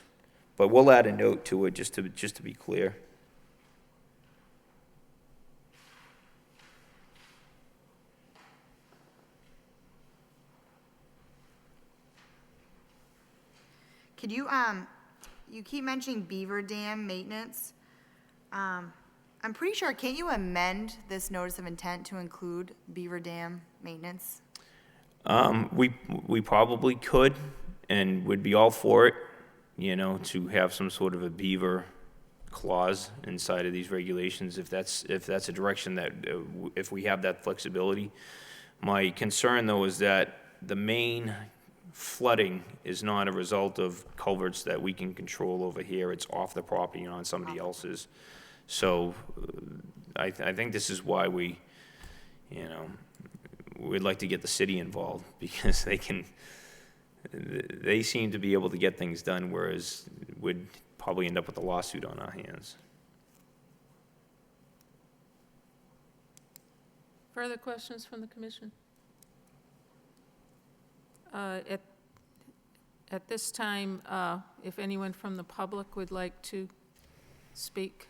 But we'll add a note to it just to be clear. Could you, you keep mentioning beaver dam maintenance. I'm pretty sure, can't you amend this notice of intent to include beaver dam maintenance? We probably could and would be all for it, you know, to have some sort of a beaver clause inside of these regulations, if that's a direction that, if we have that flexibility. My concern, though, is that the main flooding is not a result of culverts that we can control over here. It's off the property and on somebody else's. So I think this is why we, you know, we'd like to get the city involved, because they seem to be able to get things done, whereas we'd probably end up with a lawsuit on our hands. Further questions from the commission? At this time, if anyone from the public would like to speak,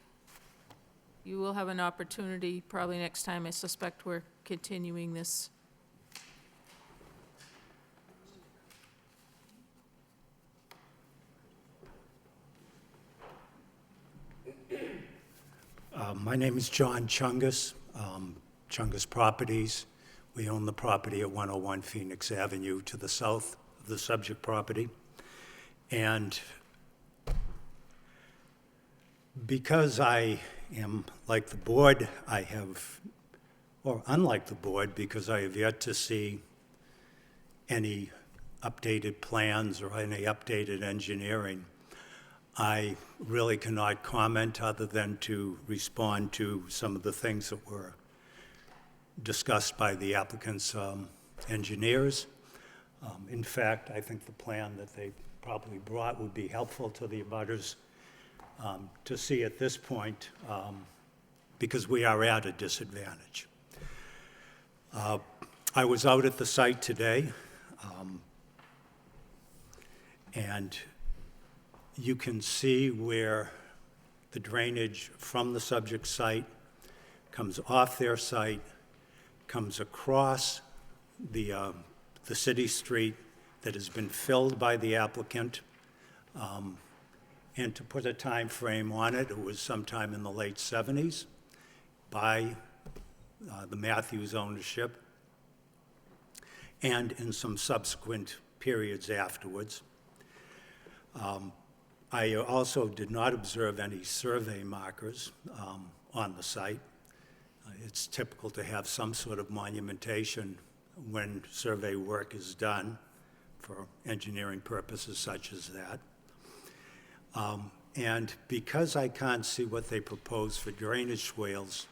you will have an opportunity probably next time. I suspect we're continuing this. My name is John Chungus, Chungus Properties. We own the property at 101 Phoenix Avenue to the south of the subject property. And because I am like the board, or unlike the board, because I have yet to see any updated plans or any updated engineering, I really cannot comment other than to respond to some of the things that were discussed by the applicant's engineers. In fact, I think the plan that they probably brought would be helpful to the abutters to see at this point, because we are at a disadvantage. I was out at the site today, and you can see where the drainage from the subject site comes off their site, comes across the city street that has been filled by the applicant. And to put a time frame on it, it was sometime in the late 70s by the Matthews ownership, and in some subsequent periods afterwards. I also did not observe any survey markers on the site. It's typical to have some sort of monumentation when survey work is done for engineering purposes such as that. And because I can't see what they propose for drainage swales,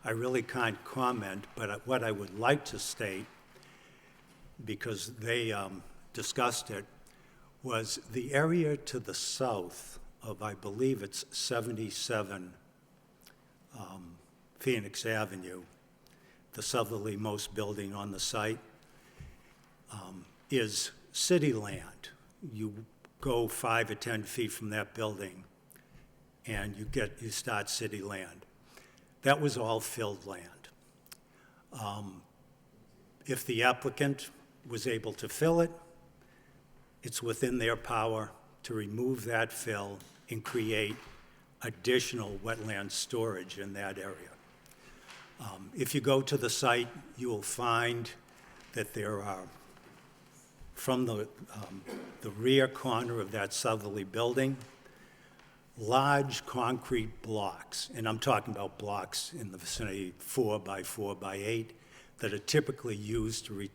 I really can't comment, but what I would like to state, because they discussed it, was the area to the south of, I believe it's 77 Phoenix Avenue, the southerlymost building on the site, is city land. You go 5 or 10 feet from that building and you start city land. That was all filled land. If the applicant was able to fill it, it's within their power to remove that fill and create additional wetland storage in that area. If you go to the site, you will find that there are, from the rear corner of that southerly building, large concrete blocks, and I'm talking about blocks in the vicinity 4 by 4 by 8 that are typically used to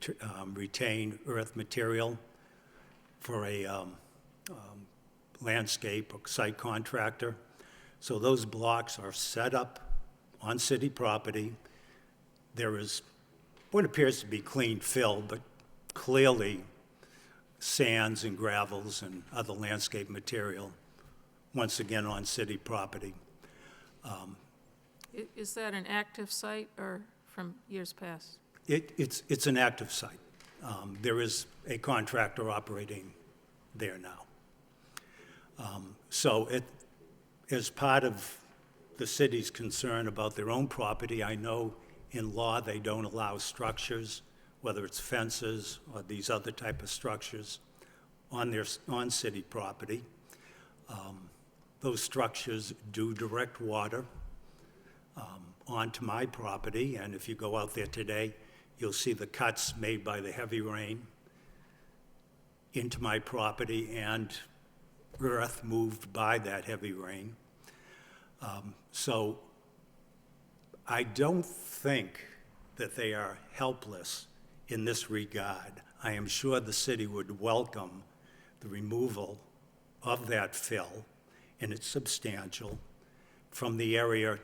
retain earth material for a landscape or site contractor. So those blocks are set up on city property. There is what appears to be clean fill, but clearly sands and gravels and other landscape material, once again on city property. Is that an active site or from years past? It's an active site. There is a contractor operating there now. So as part of the city's concern about their own property, I know in law they don't allow structures, whether it's fences or these other type of structures, on city property. Those structures do direct water onto my property, and if you go out there today, you'll see the cuts made by the heavy rain into my property and earth moved by that heavy rain. So I don't think that they are helpless in this regard. I am sure the city would welcome the removal of that fill, and it's substantial, from the area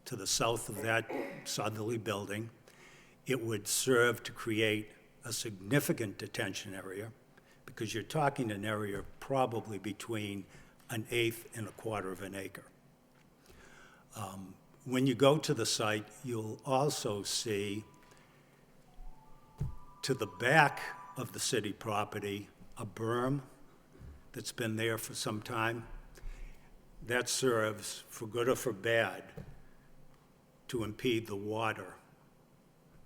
to the south of that southerly building. It would serve to create a significant detention area, because you're talking an area probably between 1/8 and 1/4 of an acre. When you go to the site, you'll also see to the back of the city property a berm that's been there for some time. That serves, for good or for bad, to impede the water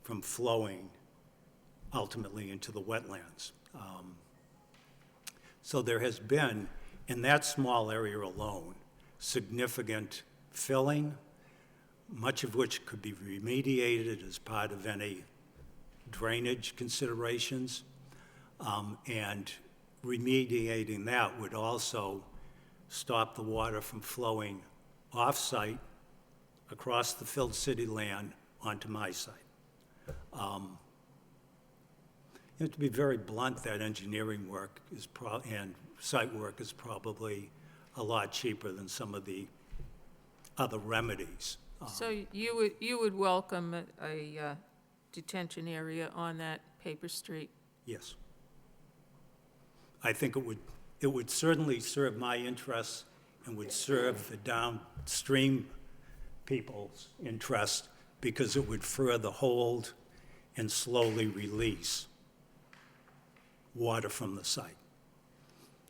from flowing ultimately into the wetlands. So there has been, in that small area alone, significant filling, much of which could be remediated as part of any drainage considerations. And remediating that would also stop the water from flowing off-site across the filled city land onto my site. You have to be very blunt, that engineering work is and site work is probably a lot cheaper than some of the other remedies. So you would welcome a detention area on that paper street? Yes. I think it would certainly serve my interests and would serve the downstream people's interest, because it would further hold and slowly release water from the site.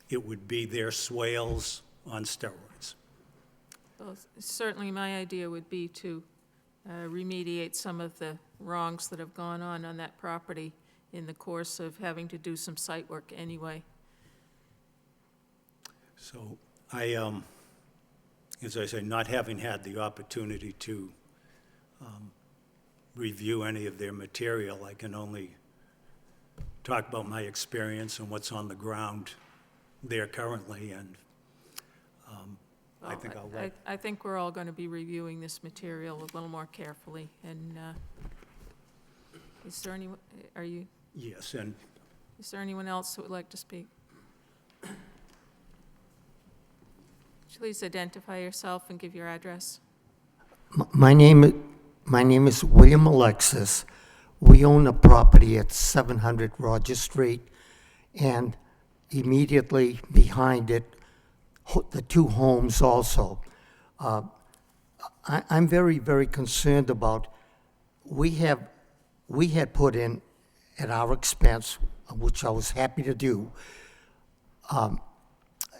It would be their swales on steroids. Well, certainly my idea would be to remediate some of the wrongs that have gone on that property in the course of having to do some site work anyway. So I, as I say, not having had the opportunity to review any of their material, I can only talk about my experience and what's on the ground there currently, and I think I'll let. I think we're all going to be reviewing this material a little more carefully, and is there anyone, Yes, and is there anyone else who would like to speak? Please identify yourself and give your address. My name is William Alexis. We own a property at 700 Roger Street, and immediately behind it, the two homes also. I'm very, very concerned about, we had put in, at our expense, which I was happy to do, a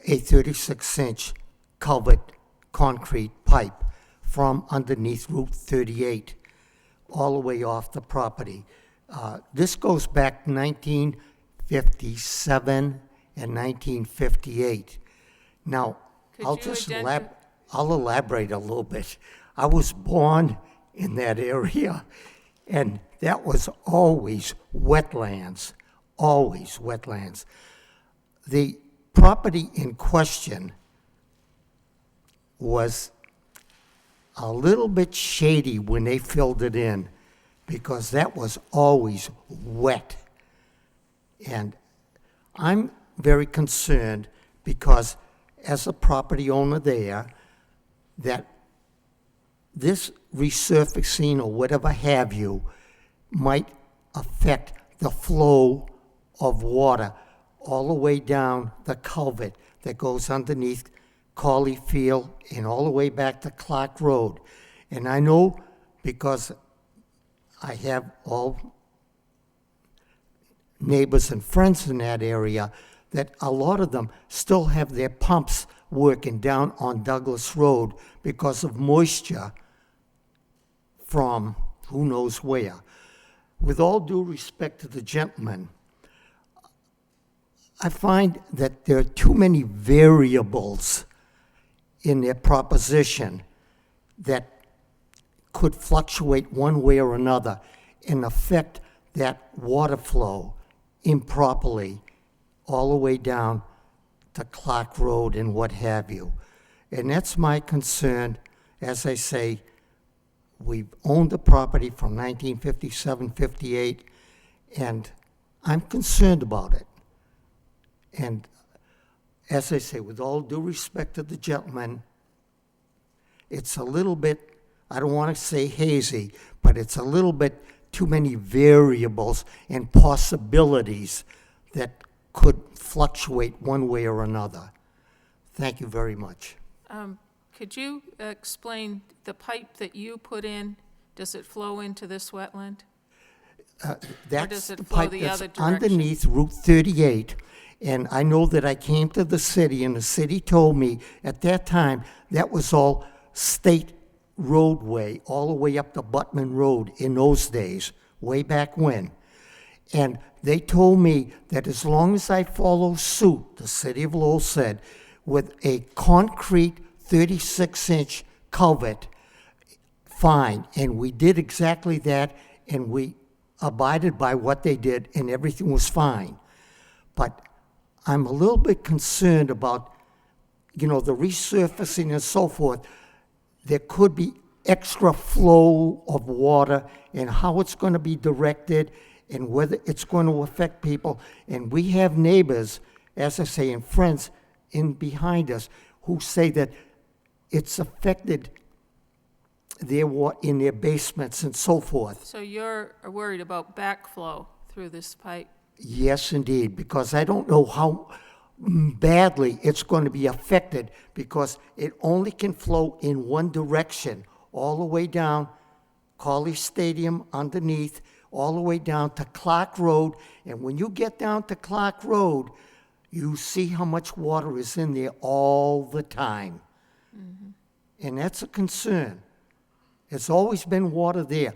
36-inch culvert concrete pipe from underneath Route 38 all the way off the property. This goes back 1957 and 1958. Now, Could I'll you just identi- I'll elaborate a little bit. I was born in that area, and that was always wetlands, always wetlands. The property in question was a little bit shady when they filled it in, because that was always wet. And I'm very concerned because, as a property owner there, that this resurfacing or whatever have you might affect the flow of water all the way down the culvert that goes underneath Corley Field and all the way back to Clark Road. And I know, because I have all neighbors and friends in that area, that a lot of them still have their pumps working down on Douglas Road because of moisture from who knows where. With all due respect to the gentleman, I find that there are too many variables in their proposition that could fluctuate one way or another. and affect that water flow improperly all the way down to Clark Road and what have you. And that's my concern. As I say, we've owned the property from 1957, 58, and I'm concerned about it. And as I say, with all due respect to the gentleman, it's a little bit, I don't want to say hazy, but it's a little bit too many variables and possibilities that could fluctuate one way or another. Thank you very much. Could you explain the pipe that you put in? Does it flow into this wetland? That's does it the flow pipe the that's other direction? underneath Route 38. And I know that I came to the city, and the city told me at that time that was all state roadway, all the way up to Butman Road in those days, way back when. And they told me that as long as I follow suit, the city of Lowell said, with a concrete 36-inch culvert, fine. And we did exactly that, and we abided by what they did, and everything was fine. But I'm a little bit concerned about, the resurfacing and so forth. There could be extra flow of water and how it's going to be directed and whether it's going to affect people. And we have neighbors, as I say, and friends in behind us who say that it's affected their in their basements and so forth. So you're worried about backflow through this pipe? Yes, indeed, because I don't know how badly it's going to be affected, because it only can flow in one direction, all the way down College Stadium underneath, all the way down to Clark Road. And when you get down to Clark Road, you see how much water is in there all the time. And that's a concern. It's always been water there.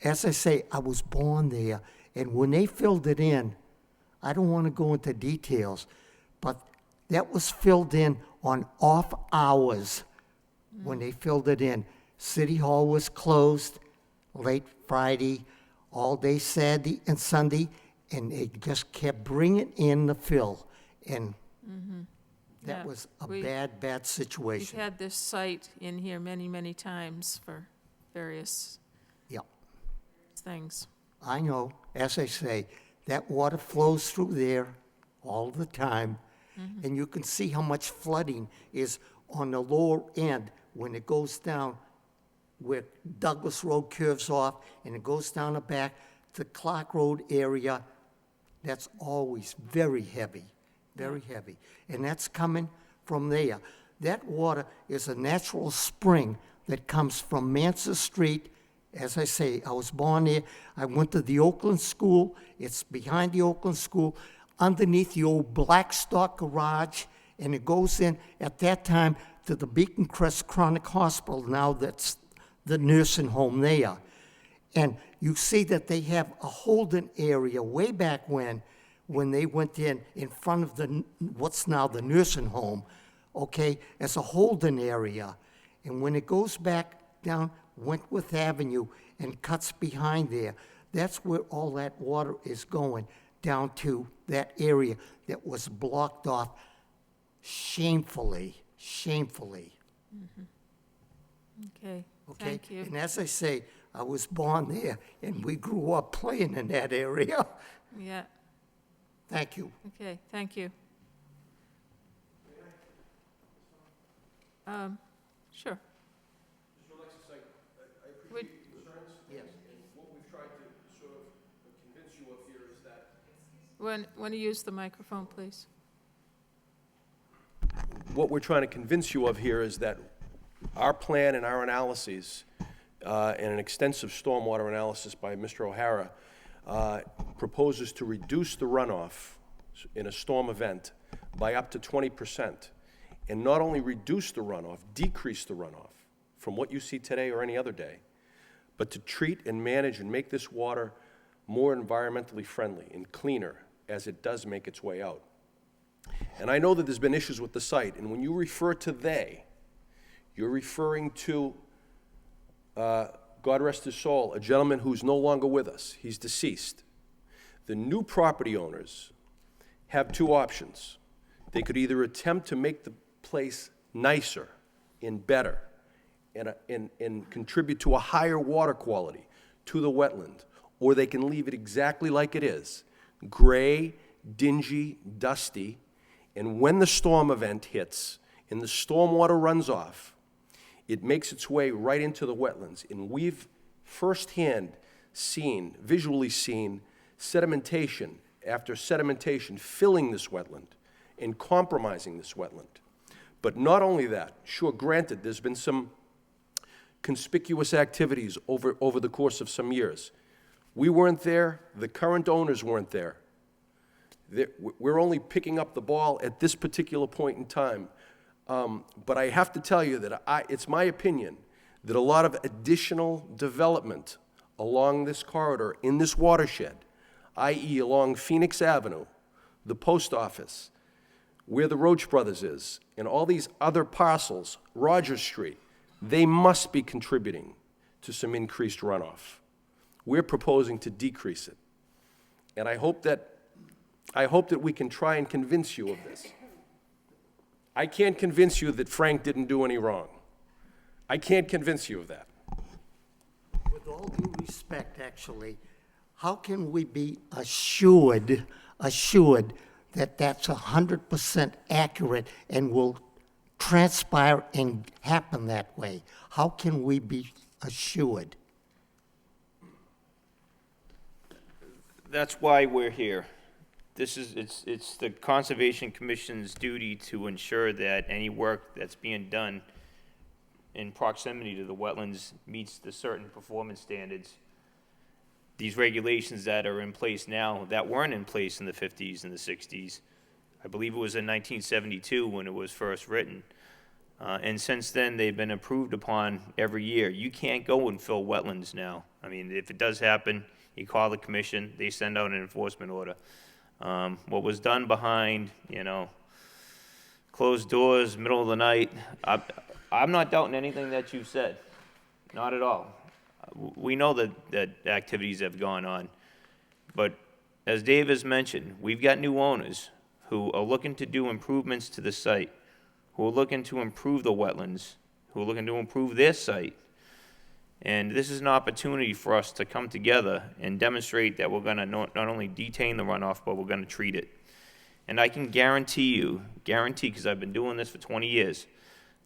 As I say, I was born there, and when they filled it in, I don't want to go into details, but that was filled in on off hours when they filled it in. City Hall was closed late Friday, all day Saturday and Sunday, and they just kept bringing in the fill. And that Yeah, was a we- bad, bad We've situation. had this site in here many, many times for various Yeah, things. I know. As I say, that water flows through there all the time. And you can see how much flooding is on the lower end when it goes down where Douglas Road curves off and it goes down the back to Clark Road area. That's always very heavy, very heavy. And that's coming from there. That water is a natural spring that comes from Mansa Street. As I say, I was born there. I went to the Oakland School. It's behind the Oakland School, underneath the old Blackstock Garage, and it goes in, at that time, to the Beacon Crest Chronic Hospital. Now that's the nursing home there. And you see that they have a holding area way back when they went in front of what's now the nursing home, okay, as a holding area. And when it goes back down Wentworth Avenue and cuts behind there, that's where all that water is going, down to that area that was blocked off shamefully. Okay, Okay? thank you. And as I say, I was born there, and we grew up playing in that area. Yeah, Thank you. okay, thank you. Sure. Would- Yes, and what we've tried to sort of convince you of here is that Want to use the microphone, please? what we're trying to convince you of here is that our plan and our analyses, and an extensive stormwater analysis by Mr. O'Hara, proposes to reduce the runoff in a storm event by up to 20%. And not only reduce the runoff, decrease the runoff from what you see today or any other day, but to treat and manage and make this water more environmentally friendly and cleaner as it does make its way out. And I know that there's been issues with the site, and when you refer to they, you're referring to God rest his soul, a gentleman who's no longer with us. He's deceased. The new property owners have two options. They could either attempt to make the place nicer and better and contribute to a higher water quality to the wetland, or they can leave it exactly like it is, gray, dingy, dusty, and when the storm event hits and the stormwater runs off, it makes its way right into the wetlands. And we've firsthand seen, visually seen, sedimentation after sedimentation filling this wetland and compromising this wetland. But not only that, sure, granted, there's been some conspicuous activities over the course of some years. We weren't there, the current owners weren't there. We're only picking up the ball at this particular point in time. But I have to tell you that it's my opinion that a lot of additional development along this corridor in this watershed, i.e. along Phoenix Avenue, the post office, where the Roach Brothers is, and all these other parcels, Rogers Street, they must be contributing to some increased runoff. We're proposing to decrease it. And I hope that we can try and convince you of this. I can't convince you that Frank didn't do any wrong. I can't convince you of that. With all due respect, actually, how can we be assured that that's 100% accurate and will transpire and happen that way? How can we be assured? That's why we're here. It's the Conservation Commission's duty to ensure that any work that's being done in proximity to the wetlands meets the certain performance standards. These regulations that are in place now, that weren't in place in the 50s and the 60s. I believe it was in 1972 when it was first written. And since then, they've been improved upon every year. You can't go and fill wetlands now. I mean, if it does happen, you call the commission, they send out an enforcement order. What was done behind, closed doors, middle of the night, I'm not doubting anything that you've said, not at all. We know that activities have gone on, but as Dave has mentioned, we've got new owners who are looking to do improvements to the site, who are looking to improve the wetlands, who are looking to improve their site. And this is an opportunity for us to come together and demonstrate that we're going to not only detain the runoff, but we're going to treat it. And I can guarantee, because I've been doing this for 20 years,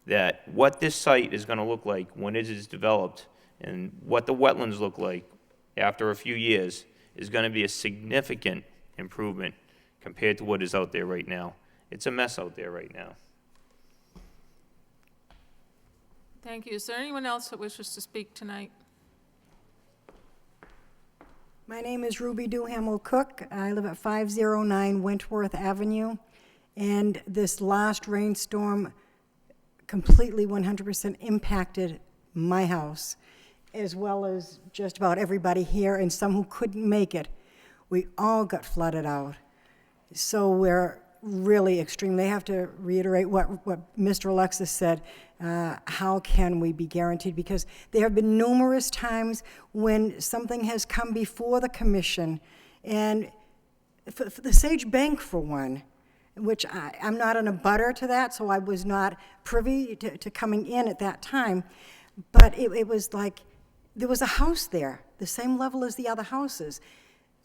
that what this site is going to look like when it is developed and what the wetlands look like after a few years is going to be a significant improvement compared to what is out there right now. It's a mess out there right now. Thank you. Is there anyone else that wishes to speak tonight? My name is Ruby Duhamel Cook. I live at 509 Wentworth Avenue, and this last rainstorm completely 100% impacted my house, as well as just about everybody here and some who couldn't make it. We all got flooded out. So we're really extreme. They have to reiterate what Mr. Alexis said. How can we be guaranteed? Because there have been numerous times when something has come before the commission, and for the Sage Bank, for one, which I'm not an abutter to that, so I was not privy to coming in at that time, but it was like there was a house there, the same level as the other houses.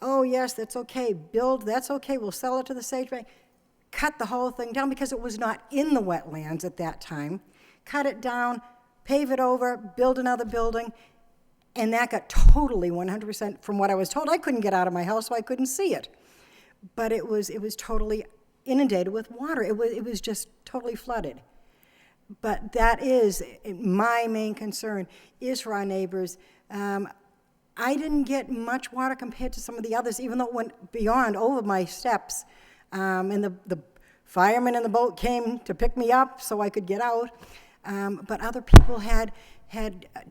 Oh, yes, that's okay. Build, that's okay. We'll sell it to the Sage Bank. Cut the whole thing down because it was not in the wetlands at that time. Cut it down, pave it over, build another building, and that got totally 100%, from what I was told. I couldn't get out of my house, so I couldn't see it. But it was totally inundated with water. It was just totally flooded. But that is my main concern, is for our neighbors. I didn't get much water compared to some of the others, even though it went beyond, over my steps. And the firemen in the boat came to pick me up so I could get out. But other people had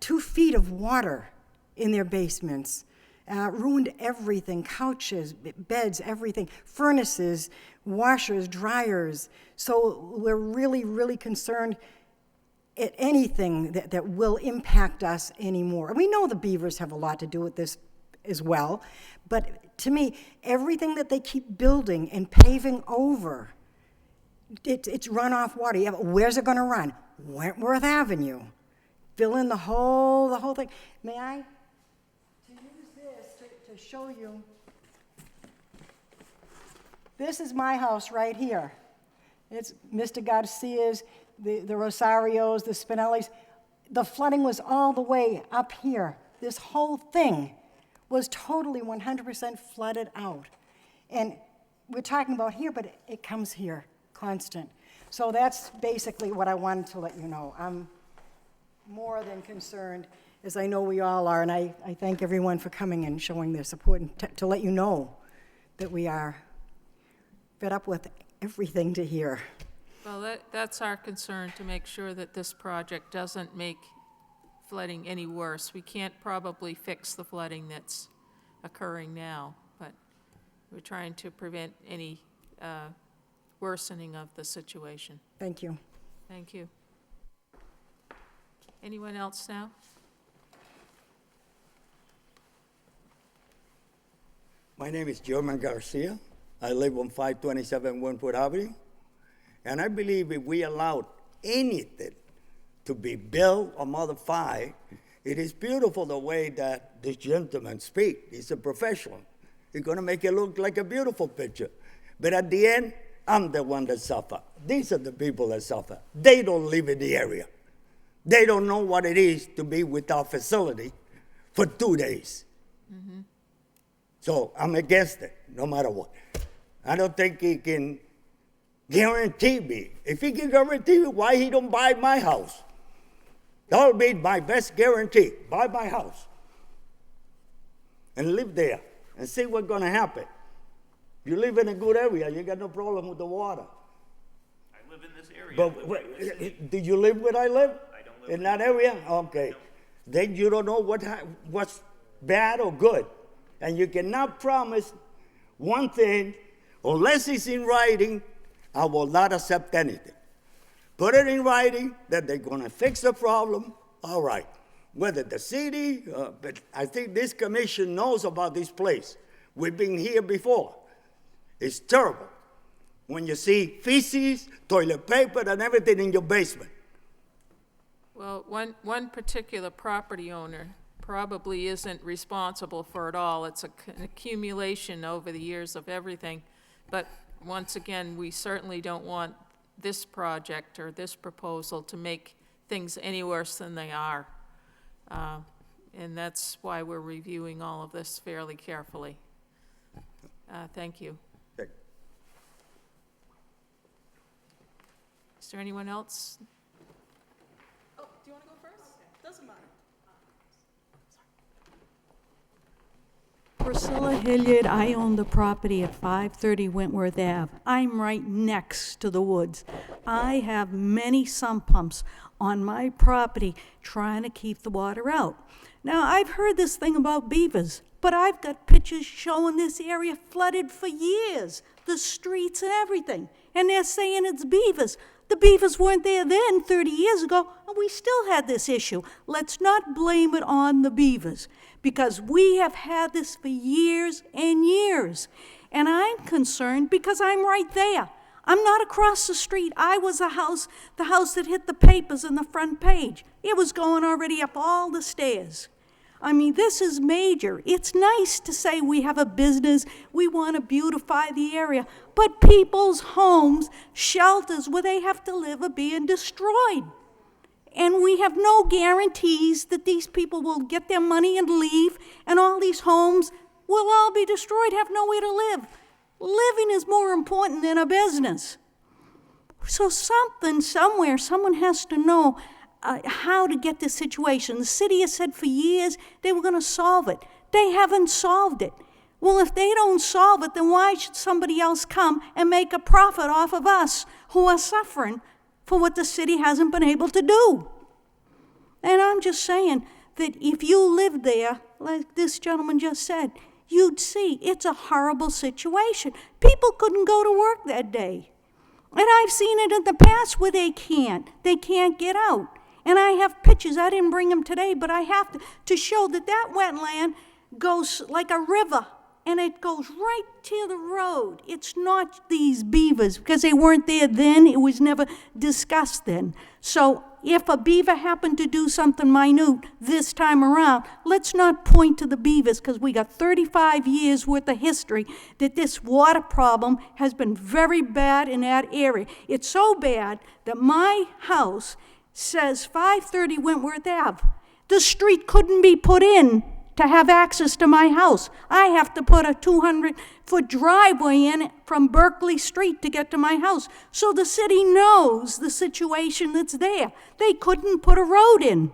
2 feet of water in their basements, ruined everything, couches, beds, everything, furnaces, washers, dryers. So we're really, really concerned. at anything that will impact us anymore. And we know the beavers have a lot to do with this as well, but to me, everything that they keep building and paving over, it's runoff water. Yeah, but where's it going to run? Wentworth Avenue. Fill in the whole thing. May I? To use this to show you. This is my house right here. It's Mr. Garcia's, the Rosarios, the Spinellis. The flooding was all the way up here. This whole thing was totally 100% flooded out. And we're talking about here, but it comes here constant. So that's basically what I wanted to let you know. I'm more than concerned, as I know we all are, and I thank everyone for coming and showing their support and to let you know that we are fed up with everything to hear. Well, that's our concern, to make sure that this project doesn't make flooding any worse. We can't probably fix the flooding that's occurring now, but we're trying to prevent any worsening of the situation. Thank you. Thank you. Anyone else now? My name is German Garcia. I live on 527 Wentworth Avenue. And I believe if we allowed anything to be built or modified, it is beautiful the way that this gentleman speaks. He's a professional. He's going to make it look like a beautiful picture. But at the end, I'm the one that suffer. These are the people that suffer. They don't live in the area. They don't know what it is to be without facility for 2 days. Mm-hmm. So I'm against it, no matter what. I don't think he can guarantee me. If he can guarantee me, why he don't buy my house? That would be my best guarantee. Buy my house and live there and see what's going to happen. You live in a good area, you got no problem with the water. I live in this area. But do you live where I live? I don't live in that area? Okay. No. Then you don't know what's bad or good. And you cannot promise one thing unless it's in writing. I will not accept anything. Put it in writing that they're going to fix the problem, all right. Whether the city, but I think this commission knows about this place. We've been here before. It's terrible when you see feces, toilet paper, and everything in your basement. Well, one particular property owner probably isn't responsible for it all. It's an accumulation over the years of everything. But once again, we certainly don't want this project or this proposal to make things any worse than they are. And that's why we're reviewing all of this fairly carefully. Thank you. Okay. Is there anyone else? Oh, do you want to go first? Doesn't matter. Priscilla Hilliard, I own the property at 530 Wentworth Ave. I'm right next to the woods. I have many sump pumps on my property trying to keep the water out. Now, I've heard this thing about beavers, but I've got pictures showing this area flooded for years, the streets and everything, and they're saying it's beavers. The beavers weren't there then 30 years ago, and we still had this issue. Let's not blame it on the beavers, because we have had this for years and years. And I'm concerned because I'm right there. I'm not across the street. I was the house that hit the papers in the front page. It was going already up all the stairs. I mean, this is major. It's nice to say we have a business, we want to beautify the area, but people's homes, shelters where they have to live are being destroyed. And we have no guarantees that these people will get their money and leave, and all these homes will all be destroyed, have nowhere to live. Living is more important than a business. So somewhere, someone has to know how to get this situation. The city has said for years they were going to solve it. They haven't solved it. Well, if they don't solve it, then why should somebody else come and make a profit off of us who are suffering for what the city hasn't been able to do? And I'm just saying that if you lived there, like this gentleman just said, you'd see it's a horrible situation. People couldn't go to work that day. And I've seen it in the past where they can't get out. And I have pictures, I didn't bring them today, but I have to show that that wetland goes like a river, and it goes right to the road. It's not these beavers, because they weren't there then, it was never discussed then. So if a beaver happened to do something minute this time around, let's not point to the beavers, because we got 35 years worth of history that this water problem has been very bad in that area. It's so bad that my house says 530 Wentworth Ave. The street couldn't be put in to have access to my house. I have to put a 200-foot driveway in from Berkeley Street to get to my house. So the city knows the situation that's there. They couldn't put a road in.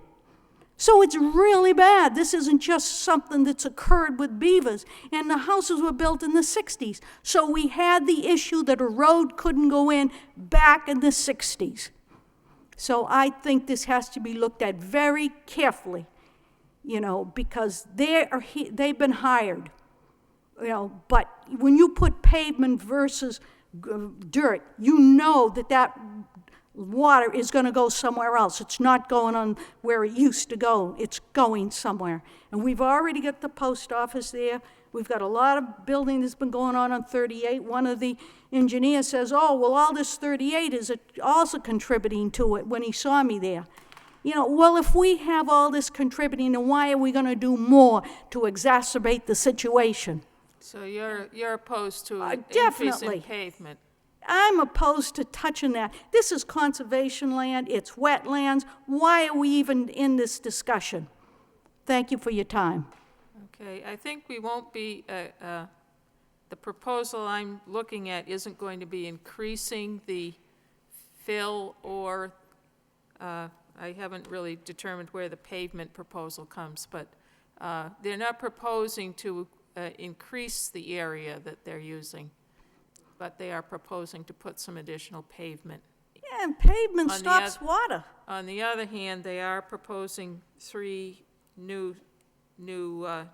So it's really bad. This isn't just something that's occurred with beavers. And the houses were built in the 60s. So we had the issue that a road couldn't go in back in the 60s. So I think this has to be looked at very carefully, you know, because they've been hired, you know, but when you put pavement versus dirt, you know that water is going to go somewhere else. It's not going on where it used to go. It's going somewhere. And we've already got the post office there. We've got a lot of building that's been going on 38. One of the engineers says, oh, well, all this 38 is also contributing to it when he saw me there. You know, well, if we have all this contributing, then why are we going to do more to exacerbate the situation? So you're opposed to an Definitely. increase in pavement? I'm opposed to touching that. This is conservation land, it's wetlands. Why are we even in this discussion? Thank you for your time. Okay, I think we won't be, the proposal I'm looking at isn't going to be increasing the fill or, I haven't really determined where the pavement proposal comes, but they're not proposing to increase the area that they're using, but they are proposing to put some additional pavement. Yeah, and pavement On the stops water. On the other hand, they are proposing 3 new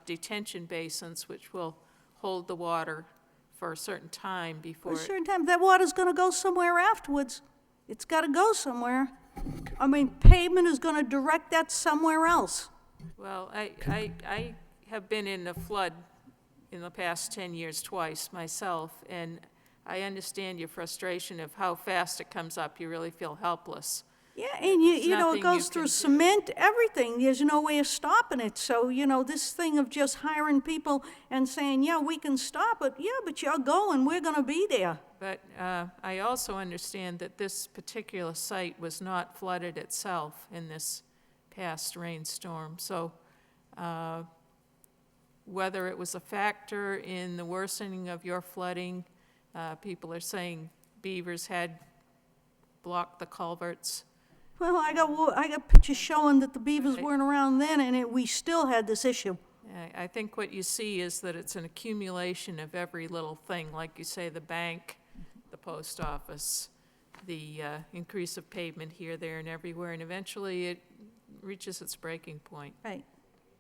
detention basins, which will hold the water for a certain time For before. a certain time, that water's gonna go somewhere afterwards. It's gotta go somewhere. I mean, pavement is gonna direct that somewhere else. Well, I have been in a flood in the past 10 years twice myself, and I understand your frustration of how fast it comes up. You really feel helpless. Yeah, and you know, nothing it goes you through can do. cement, everything. There's no way of stopping it. So, you know, this thing of just hiring people and saying, yeah, we can stop it. Yeah, but you're going, we're gonna be there. But I also understand that this particular site was not flooded itself in this past rainstorm. So whether it was a factor in the worsening of your flooding, people are saying beavers had blocked the culverts. Well, I got pictures showing that the beavers weren't around then, and we still had this issue. I think what you see is that it's an accumulation of every little thing, like you say, the bank, the post office, the increase of pavement here, there, and everywhere, and eventually it reaches its breaking point. Right.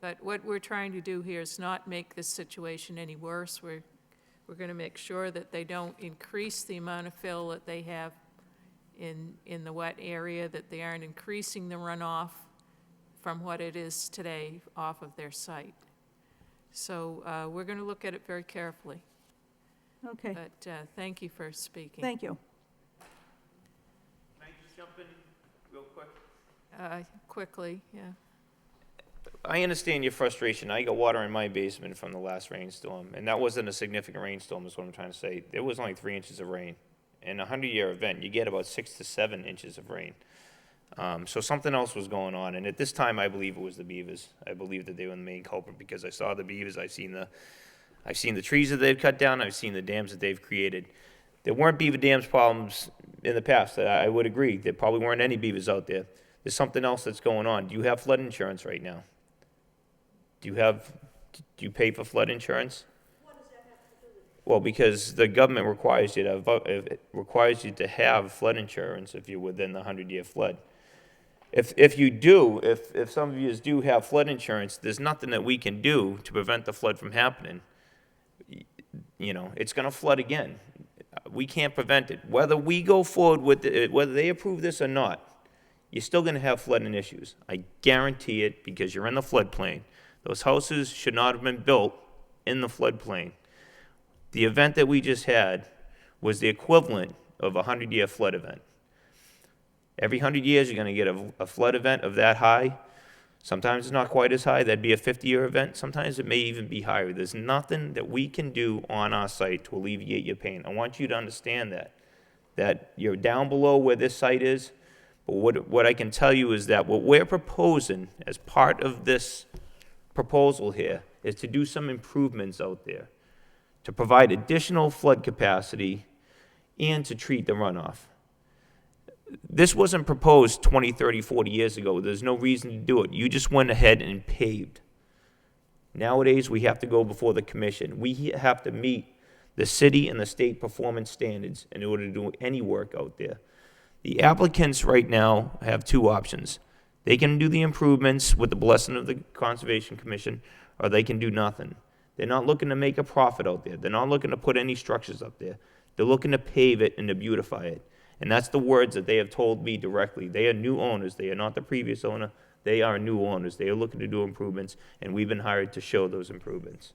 But what we're trying to do here is not make this situation any worse. We're going to make sure that they don't increase the amount of fill that they have in the wet area, that they aren't increasing the runoff from what it is today off of their site. So we're going to look at it very carefully. Okay, But thank you for speaking. thank you. Can I just jump in real quick? Quickly, yeah. I understand your frustration. I got water in my basement from the last rainstorm, and that wasn't a significant rainstorm, is what I'm trying to say. There was only 3 inches of rain. In a 100-year event, you get about 6 to 7 inches of rain. So something else was going on, and at this time, I believe it was the beavers. I believe that they were the main culprit because I saw the beavers. I've seen the trees that they've cut down. I've seen the dams that they've created. There weren't beaver dams problems in the past. I would agree. There probably weren't any beavers out there. There's something else that's going on. Do you have flood insurance right now? Do you pay for flood insurance? Well, because the government requires you to have flood insurance if you're within the 100-year flood. If you do, if some of you do have flood insurance, there's nothing that we can do to prevent the flood from happening. You know, it's going to flood again. We can't prevent it. Whether we go forward with it, whether they approve this or not, you're still gonna have flooding issues. I guarantee it, because you're in the floodplain. Those houses should not have been built in the floodplain. The event that we just had was the equivalent of a 100-year flood event. Every 100 years, you're gonna get a flood event of that high. Sometimes it's not quite as high, that'd be a 50-year event. Sometimes it may even be higher. There's nothing that we can do on our site to alleviate your pain. I want you to understand that you're down below where this site is, but what I can tell you is that what we're proposing as part of this proposal here is to do some improvements out there, to provide additional flood capacity and to treat the runoff. This wasn't proposed 20, 30, 40 years ago. There's no reason to do it. You just went ahead and paved. Nowadays, we have to go before the commission. We have to meet the city and the state performance standards in order to do any work out there. The applicants right now have two options. They can do the improvements with the blessing of the Conservation Commission, or they can do nothing. They're not looking to make a profit out there. They're not looking to put any structures up there. They're looking to pave it and to beautify it. And that's the words that they have told me directly. They are new owners. They are not the previous owner. They are new owners. They are looking to do improvements, and we've been hired to show those improvements.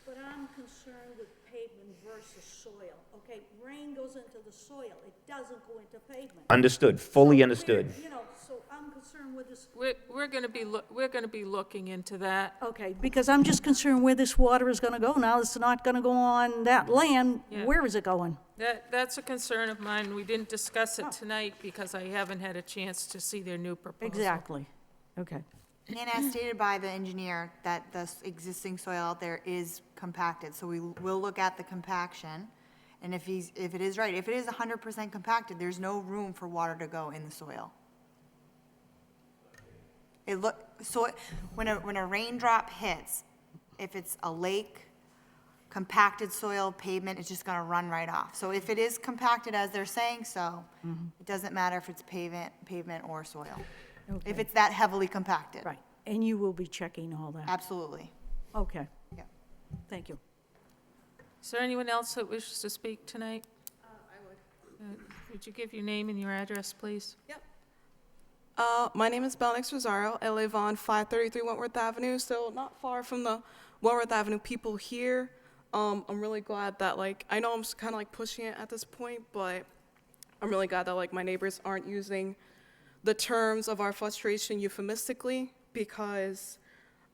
But I'm concerned with pavement versus soil, okay? Rain goes into the soil, it doesn't go into pavement. Understood, fully So understood. you know, so I'm concerned with this, We're gonna be looking into that. okay, because I'm just concerned where this water is gonna go. Now it's not gonna go on that land, Yeah. where is it going? That's a concern of mine. We didn't discuss it tonight because I haven't had a chance to see their new proposal. Exactly, okay. And as stated by the engineer, that the existing soil out there is compacted, so we will look at the compaction. And if it is right, if it is 100% compacted, there's no room for water to go in the soil. When a raindrop hits, if it's a lake, compacted soil, pavement, it's just gonna run right off. So if it is compacted as they're saying so, it doesn't matter if it's pavement or soil. If it's that heavily compacted. Right, and you will be checking all that? Absolutely. Okay, Yeah. thank you. Is there anyone else that wishes to speak tonight? I would. Would you give your name and your address, please? Yep. My name is Belnix Rosario. I live on 533 Wentworth Avenue, so not far from the Wentworth Avenue people here. I'm really glad that, like, I know I'm kind of like pushing it at this point, but I'm really glad that, like, my neighbors aren't using the terms of our frustration euphemistically, because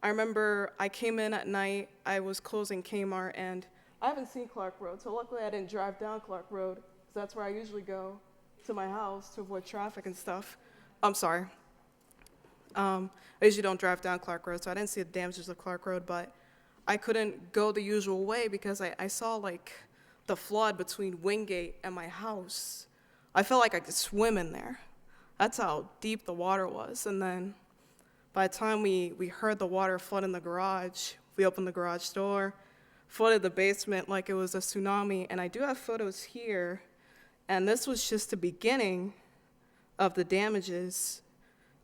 I remember I came in at night, I was closing Kmart, and I haven't seen Clark Road, so luckily I didn't drive down Clark Road, because that's where I usually go to my house to avoid traffic and stuff. I'm sorry. I usually don't drive down Clark Road, so I didn't see the damages of Clark Road, but I couldn't go the usual way because I saw, like, the flood between Wingate and my house. I felt like I could swim in there. That's how deep the water was. And then by the time we heard the water flood in the garage, we opened the garage door, flooded the basement like it was a tsunami. And I do have photos here, and this was just the beginning of the damages.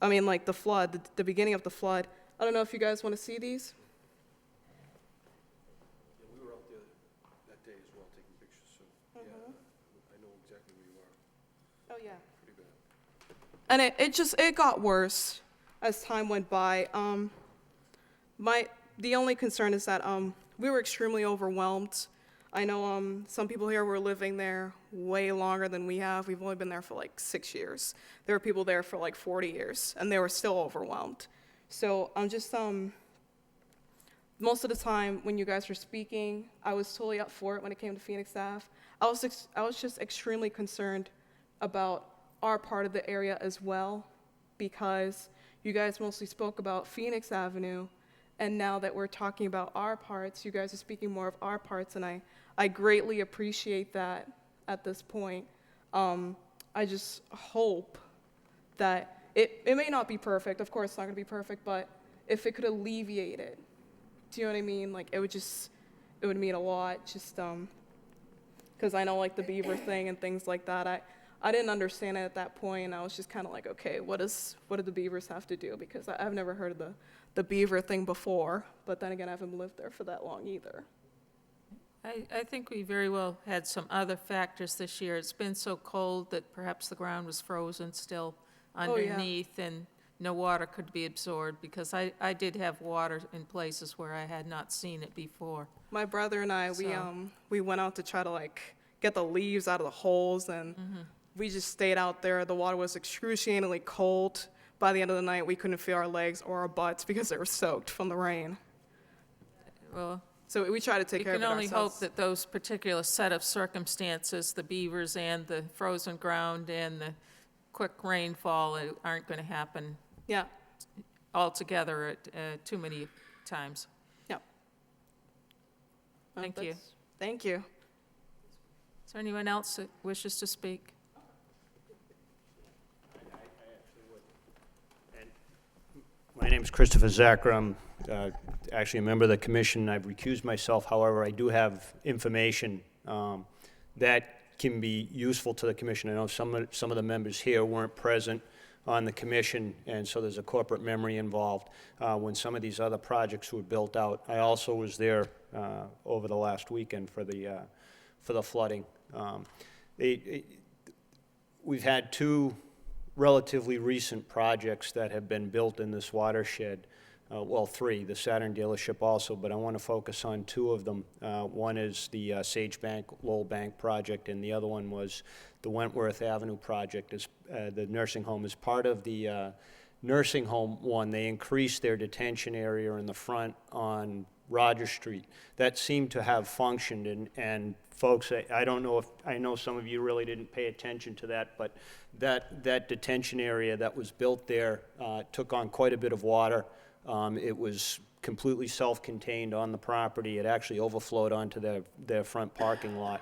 I mean, like the flood, the beginning of the flood. I don't know if you guys want to see these. Yeah, we were out there that day as well, taking pictures, so, yeah, I know exactly where you are. Oh, yeah. Pretty bad. And it got worse as time went by. The only concern is that we were extremely overwhelmed. I know some people here were living there way longer than we have. We've only been there for like 6 years. There were people there for like 40 years, and they were still overwhelmed. So I'm just, most of the time when you guys were speaking, I was totally up for it when it came to Phoenix Ave. I was just extremely concerned about our part of the area as well, because you guys mostly spoke about Phoenix Avenue, and now that we're talking about our parts, you guys are speaking more of our parts, and I greatly appreciate that at this point. I just hope that it may not be perfect. Of course, it's not going to be perfect, but if it could alleviate it, do you know what I mean? Like, it would mean a lot, just because I know, like, the beaver thing and things like that. I didn't understand it at that point, and I was just kind of like, okay, what do the beavers have to do? Because I've never heard of the beaver thing before, but then again, I haven't lived there for that long either. I think we very well had some other factors this year. It's been so cold that perhaps the ground was frozen still Oh, yeah. underneath and no water could be absorbed, because I did have water in places where I had not seen it before. My brother and I, So- we went out to try to like get the leaves out of the holes, and we just stayed out there. The water was excruciatingly cold. By the end of the night, we couldn't feel our legs or our butts because they were soaked from the rain. Well, So we tried to take you care of can it only hope ourselves. that those particular set of circumstances, the beavers and the frozen ground and the quick rainfall, aren't going to happen Yeah, altogether at too many times. yeah. Thank you. Thank you. Is there anyone else that wishes to speak? My name's Christopher Zacher. I'm actually a member of the commission. I've recused myself. However, I do have information that can be useful to the commission. I know some of the members here weren't present on the commission, and so there's a corporate memory involved when some of these other projects were built out. I also was there over the last weekend for the flooding. We've had two relatively recent projects that have been built in this watershed. Well, three, the Saturn dealership also, but I want to focus on two of them. One is the Sage Bank, Lowell Bank project, and the other one was the Wentworth Avenue project, as the nursing home. As part of the nursing home one, they increased their detention area in the front on Roger Street. That seemed to have functioned, and folks, I don't know if, I know some of you really didn't pay attention to that, but that detention area that was built there took on quite a bit of water. It was completely self-contained on the property. It actually overflowed onto their front parking lot.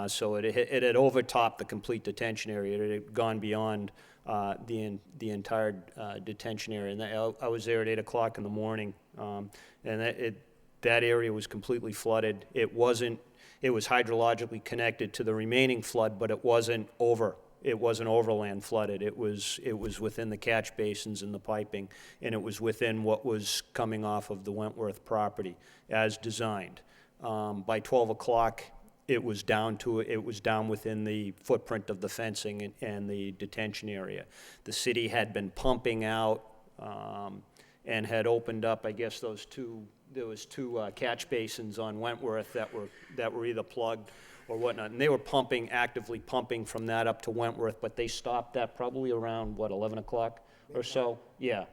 So it had overtopped the complete detention area. It had gone beyond the entire detention area. And I was there at 8 o'clock in the morning, and that area was completely flooded. It was hydrologically connected to the remaining flood, but it wasn't overland flooded. It was within the catch basins and the piping, and it was within what was coming off of the Wentworth property as designed. By 12 o'clock, it was down within the footprint of the fencing and the detention area. The city had been pumping out and had opened up, I guess, there was two catch basins on Wentworth that were either plugged or whatnot, and they were actively pumping from that up to Wentworth, but they stopped that probably around, 11 o'clock or so? Yeah.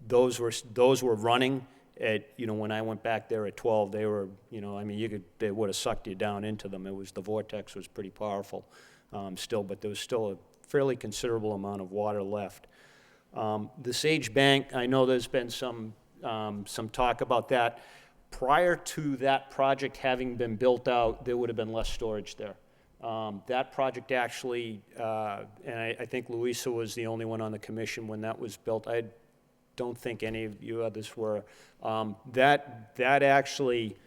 Those were running at, when I went back there at 12, they were, they would have sucked you down into them. The vortex was pretty powerful still, but there was still a fairly considerable amount of water left. The Sage Bank, I know there's been some talk about that. Prior to that project having been built out, there would have been less storage there. That project actually, and I think Louisa was the only one on the commission when that was built. I don't think any of you others were. That actually,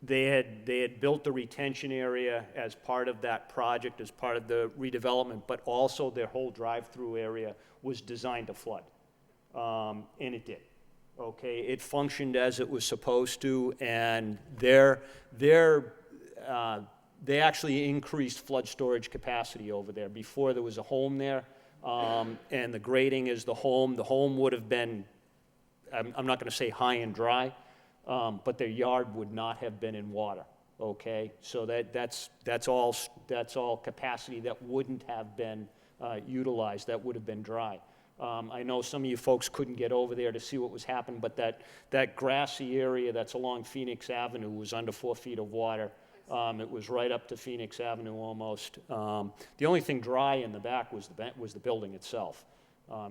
they had built the retention area as part of that project, as part of the redevelopment, but also their whole drive-through area was designed to flood, and it did. Okay, it functioned as it was supposed to, and they actually increased flood storage capacity over there. Before, there was a home there, and the grading is the home. The home would have been, I'm not going to say high and dry, but their yard would not have been in water. Okay, so that's all capacity that wouldn't have been utilized. That would have been dry. I know some of you folks couldn't get over there to see what was happening, but that grassy area that's along Phoenix Avenue was under 4 feet of water. It was right up to Phoenix Avenue almost. The only thing dry in the back was the building itself.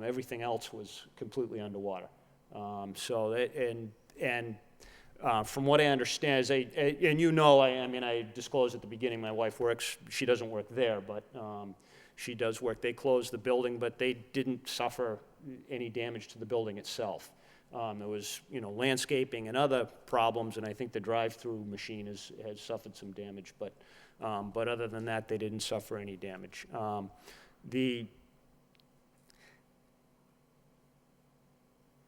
Everything else was completely underwater. From what I understand, I disclosed at the beginning, my wife works, she doesn't work there, but she does work. They closed the building, but they didn't suffer any damage to the building itself. There was, landscaping and other problems, and I think the drive-through machine has suffered some damage, but other than that, they didn't suffer any damage.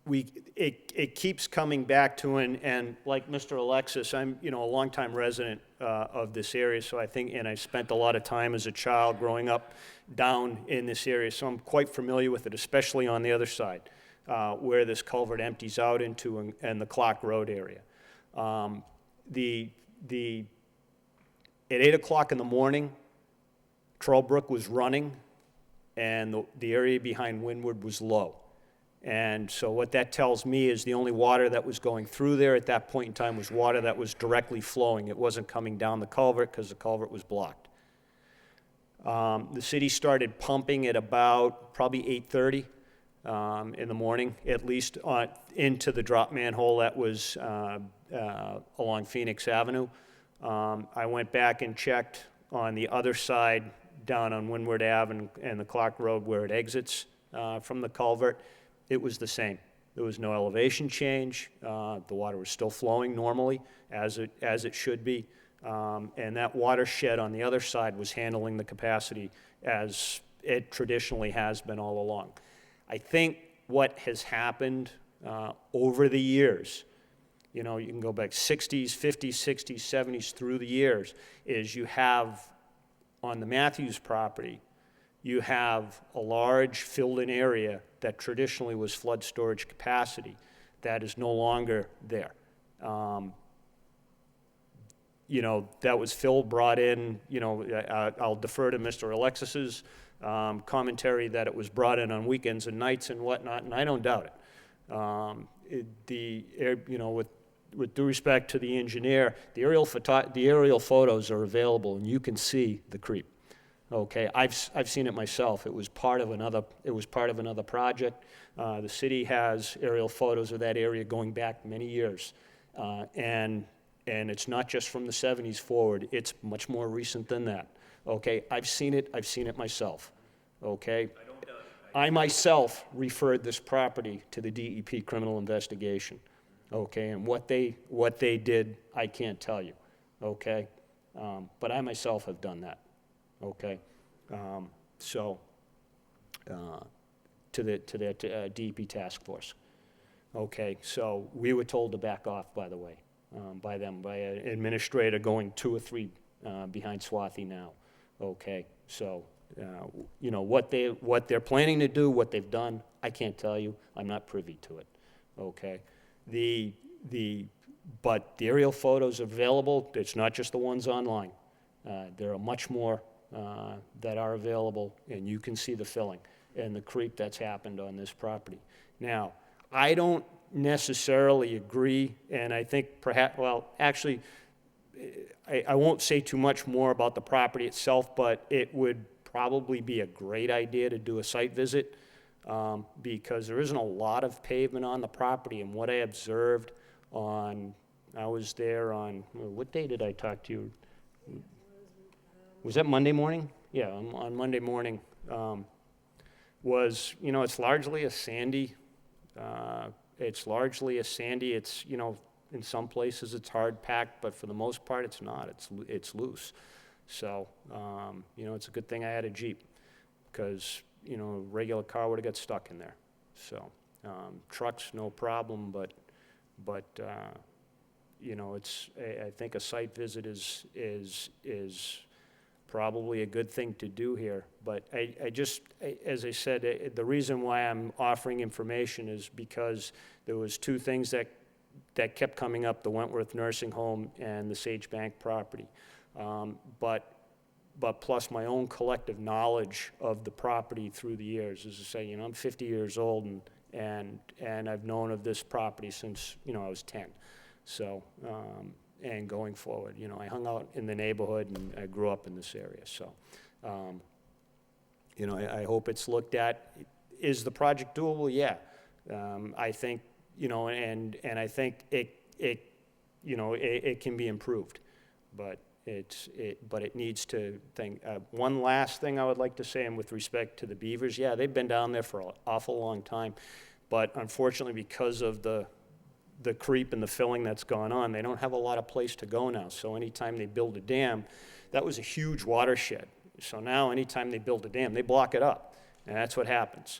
it keeps coming back to, and like Mr. Alexis, I'm, a longtime resident of this area, so I think, and I spent a lot of time as a child growing up down in this area, so I'm quite familiar with it, especially on the other side, where this culvert empties out into and the Clark Road area. At 8 o'clock in the morning, Trollbrook was running, and the area behind Windward was low. And so what that tells me is the only water that was going through there at that point in time was water that was directly flowing. It wasn't coming down the culvert because the culvert was blocked. The city started pumping at about probably 8:30 in the morning, at least into the drop manhole that was along Phoenix Avenue. I went back and checked on the other side down on Windward Ave and the Clark Road where it exits from the culvert. It was the same. There was no elevation change. The water was still flowing normally, as it should be. And that watershed on the other side was handling the capacity as it traditionally has been all along. I think what has happened over the years, you can go back 60s, 50s, 60s, 70s through the years, is you have on the Matthews property, you have a large filled-in area that traditionally was flood storage capacity that is no longer there. That was Phil brought in, I'll defer to Mr. Alexis's commentary that it was brought in on weekends and nights and whatnot, and I don't doubt it. With due respect to the engineer, the aerial photos are available, and you can see the creep. Okay, I've seen it myself. It was part of another project. The city has aerial photos of that area going back many years, and it's not just from the 70s forward. It's much more recent than that. Okay, I've seen it myself. Okay, I myself referred this property to the DEP criminal investigation. Okay, and what they did, I can't tell you. Okay, but I myself have done that. Okay, to the DEP task force. Okay, so we were told to back off, by the way, by an administrator going 2 or 3 behind Swathi now. Okay, so what they're planning to do, what they've done, I can't tell you. I'm not privy to it. Okay, but the aerial photos are available. It's not just the ones online. There are much more that are available, and you can see the filling and the creep that's happened on this property. Now, I don't necessarily agree, and I think perhaps, well, actually, I won't say too much more about the property itself, but it would probably be a great idea to do a site visit because there isn't a lot of pavement on the property, and what I observed I was there on, what day did I talk to you? Was that Monday morning? Yeah, on Monday morning. It's largely a sandy, it's, in some places it's hard packed, but for the most part it's not, it's loose. So, it's a good thing I had a Jeep, because, a regular car would have got stuck in there. So, trucks, no problem, but I think a site visit is probably a good thing to do here. But as I said, the reason why I'm offering information is because there was 2 things that kept coming up, the Wentworth Nursing Home and the Sage Bank property. But plus my own collective knowledge of the property through the years. As I say, I'm 50 years old, and I've known of this property since, I was 10. So, and going forward, I hung out in the neighborhood, and I grew up in this area. So, I hope it's looked at. Is the project doable? Yeah. I think, and I think it can be improved, but it needs to think. One last thing I would like to say, and with respect to the beavers, yeah, they've been down there for an awful long time, but unfortunately, because of the creep and the filling that's gone on, they don't have a lot of place to go now. So anytime they build a dam, that was a huge watershed. So now anytime they build a dam, they block it up, and that's what happens.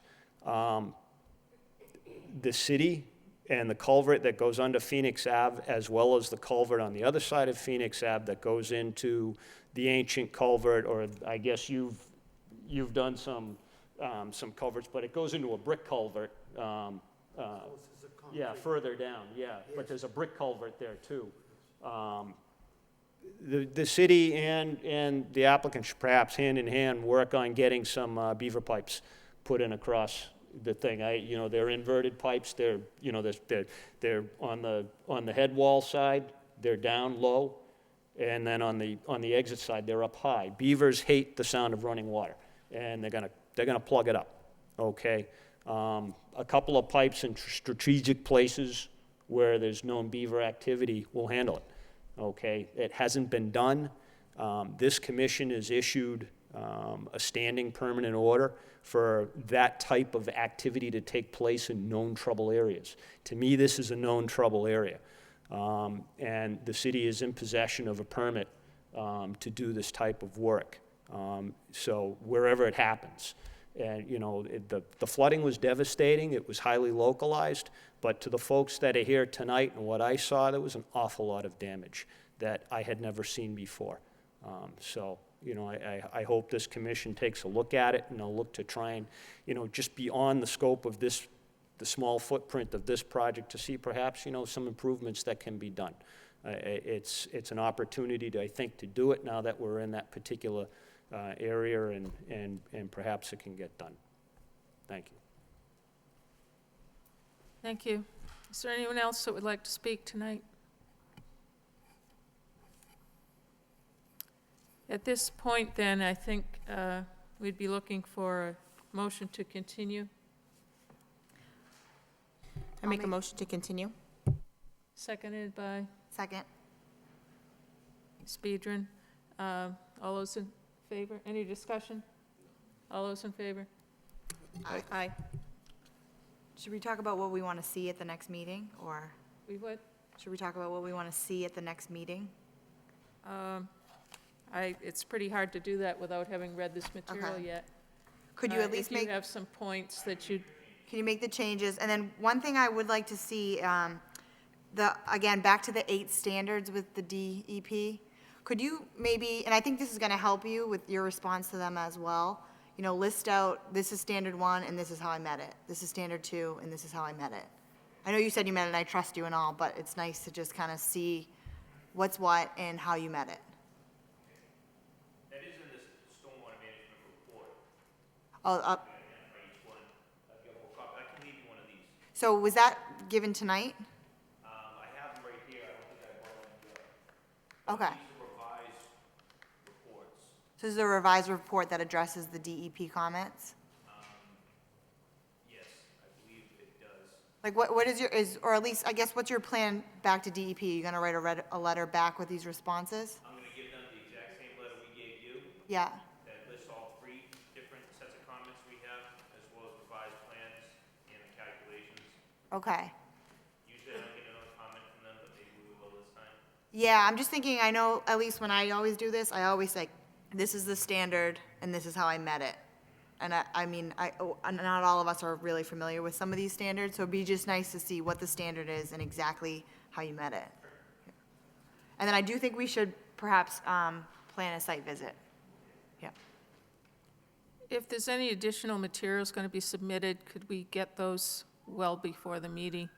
the city and the culvert that goes under Phoenix Ave, as well as the culvert on the other side of Phoenix Ave that goes into the ancient culvert, or I guess you've done some culverts, but it goes into a brick culvert. Yeah, further down, yeah, but there's a brick culvert there too. The city and the applicant should perhaps hand in hand work on getting some beaver pipes put in across the thing. They're inverted pipes. They're on the head wall side. They're down low, and then on the exit side they're up high. Beavers hate the sound of running water, and they're gonna plug it up. Okay, a couple of pipes in strategic places where there's known beaver activity will handle it. Okay, it hasn't been done. This commission has issued a standing permanent order for that type of activity to take place in known trouble areas. To me, this is a known trouble area. And the city is in possession of a permit to do this type of work. So wherever it happens. And, the flooding was devastating. It was highly localized. But to the folks that are here tonight and what I saw, there was an awful lot of damage that I had never seen before. I hope this commission takes a look at it and they'll look to try and, just beyond the scope of the small footprint of this project to see perhaps, some improvements that can be done. It's an opportunity I think, to do it now that we're in that particular area and perhaps it can get done. Thank you. Thank you. Is there anyone else that would like to speak tonight? At this point, then, I think we'd be looking for a motion to continue. I make a motion to continue. Seconded by Second. Speedrin. All those in favor? Any discussion? All those in favor? Aye. Should we talk about what we want to see at the next meeting, or We would? should we talk about what we want to see at the next meeting? It's pretty hard to do that without having read this material Okay. yet. Could you at least If make, you have some points that you, can you make the changes? And then one thing I would like to see, again, back to the 8 standards with the DEP. Could you maybe, and I think this is going to help you with your response to them as well, list out, this is standard 1 and this is how I met it. This is standard 2 and this is how I met it. I know you said you met it and I trust you and all, but it's nice to just kind of see what's what and how you met it. That is in this stormwater management report. Oh, For each one. I can leave you one of these. so was that given tonight? I have them right here. I don't think I brought them. Okay. These are revised reports. So this is a revised report that addresses the DEP comments? Yes, I believe it does. Like, what is or at least, I guess, what's your plan back to DEP? Are you gonna write a letter back with these responses? I'm gonna give them the exact same letter we gave you. Yeah, That lists all 3 different sets of comments we have, as well as revised plans and the calculations. okay. Usually I don't get another comment from them, but maybe we will this time. Yeah, I'm just thinking, I know, at least when I always do this, I always say, this is the standard, and this is how I met it. And not all of us are really familiar with some of these standards, so it'd be just nice to see what the standard is and exactly how you met it. And then I do think we should perhaps plan a site visit. Yeah. if there's any additional materials going to be submitted, could we get those well before the meeting?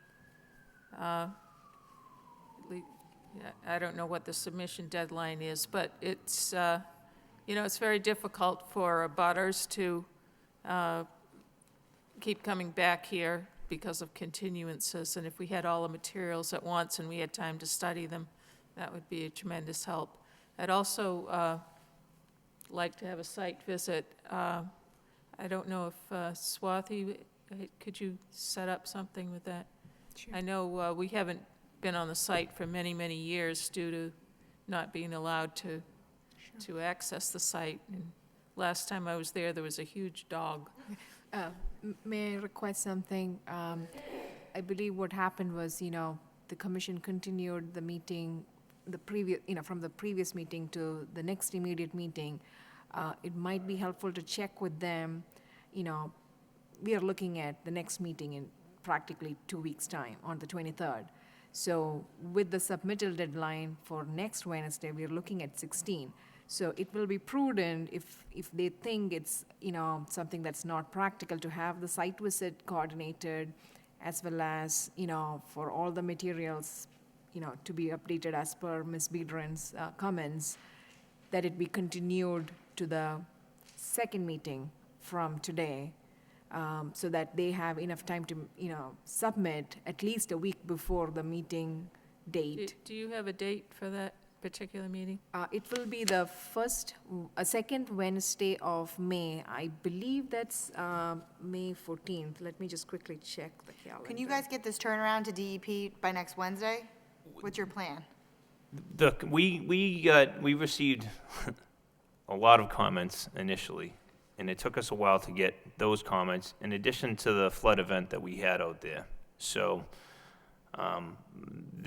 I don't know what the submission deadline is, but it's, it's very difficult for abutters to keep coming back here because of continuances, and if we had all the materials at once and we had time to study them, that would be a tremendous help. I'd also like to have a site visit. I don't know if Swathi, could you set up something with that? Sure. I know we haven't been on the site for many, many years due to not being allowed to access the site. And last time I was there was a huge dog. May I request something? I believe what happened was, the commission continued the meeting, from the previous meeting to the next immediate meeting. It might be helpful to check with them, we are looking at the next meeting in practically 2 weeks' time, on the 23rd. So with the submittal deadline for next Wednesday, we're looking at 16. So it will be prudent if they think it's, something that's not practical, to have the site visit coordinated, as well as, for all the materials, to be updated as per Ms. Biedron's comments, that it be continued to the second meeting from today, so that they have enough time to, submit at least a week before the meeting date. Do you have a date for that particular meeting? It will be the second Wednesday of May. I believe that's May 14th. Let me just quickly check the calendar. Can you guys get this turnaround to DEP by next Wednesday? What's your plan? We received a lot of comments initially, and it took us a while to get those comments, in addition to the flood event that we had out there. So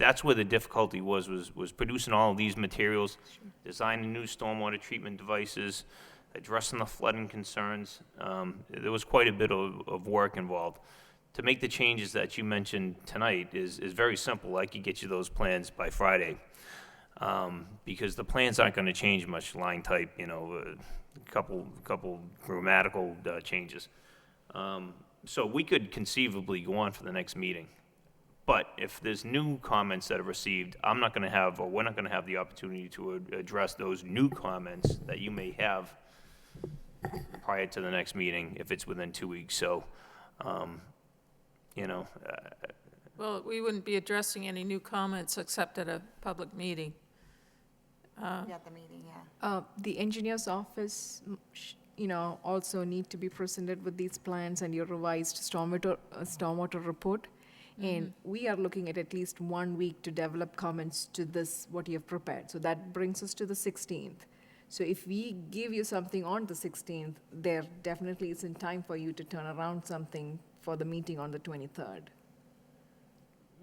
that's where the difficulty was producing all of these materials, designing new stormwater treatment devices, addressing the flooding concerns. There was quite a bit of work involved. To make the changes that you mentioned tonight is very simple. I could get you those plans by Friday, because the plans aren't going to change much. Line type, a couple grammatical changes. So we could conceivably go on for the next meeting. But if there's new comments that are received, we're not going to have the opportunity to address those new comments that you may have prior to the next meeting, if it's within 2 weeks. So, Well, we wouldn't be addressing any new comments except at a public meeting. At the meeting, yeah. The engineer's office, also need to be presented with these plans and your revised stormwater report. And we are looking at least 1 week to develop comments to this, what you have prepared. So that brings us to the 16th. So if we give you something on the 16th, there definitely isn't time for you to turn around something for the meeting on the 23rd.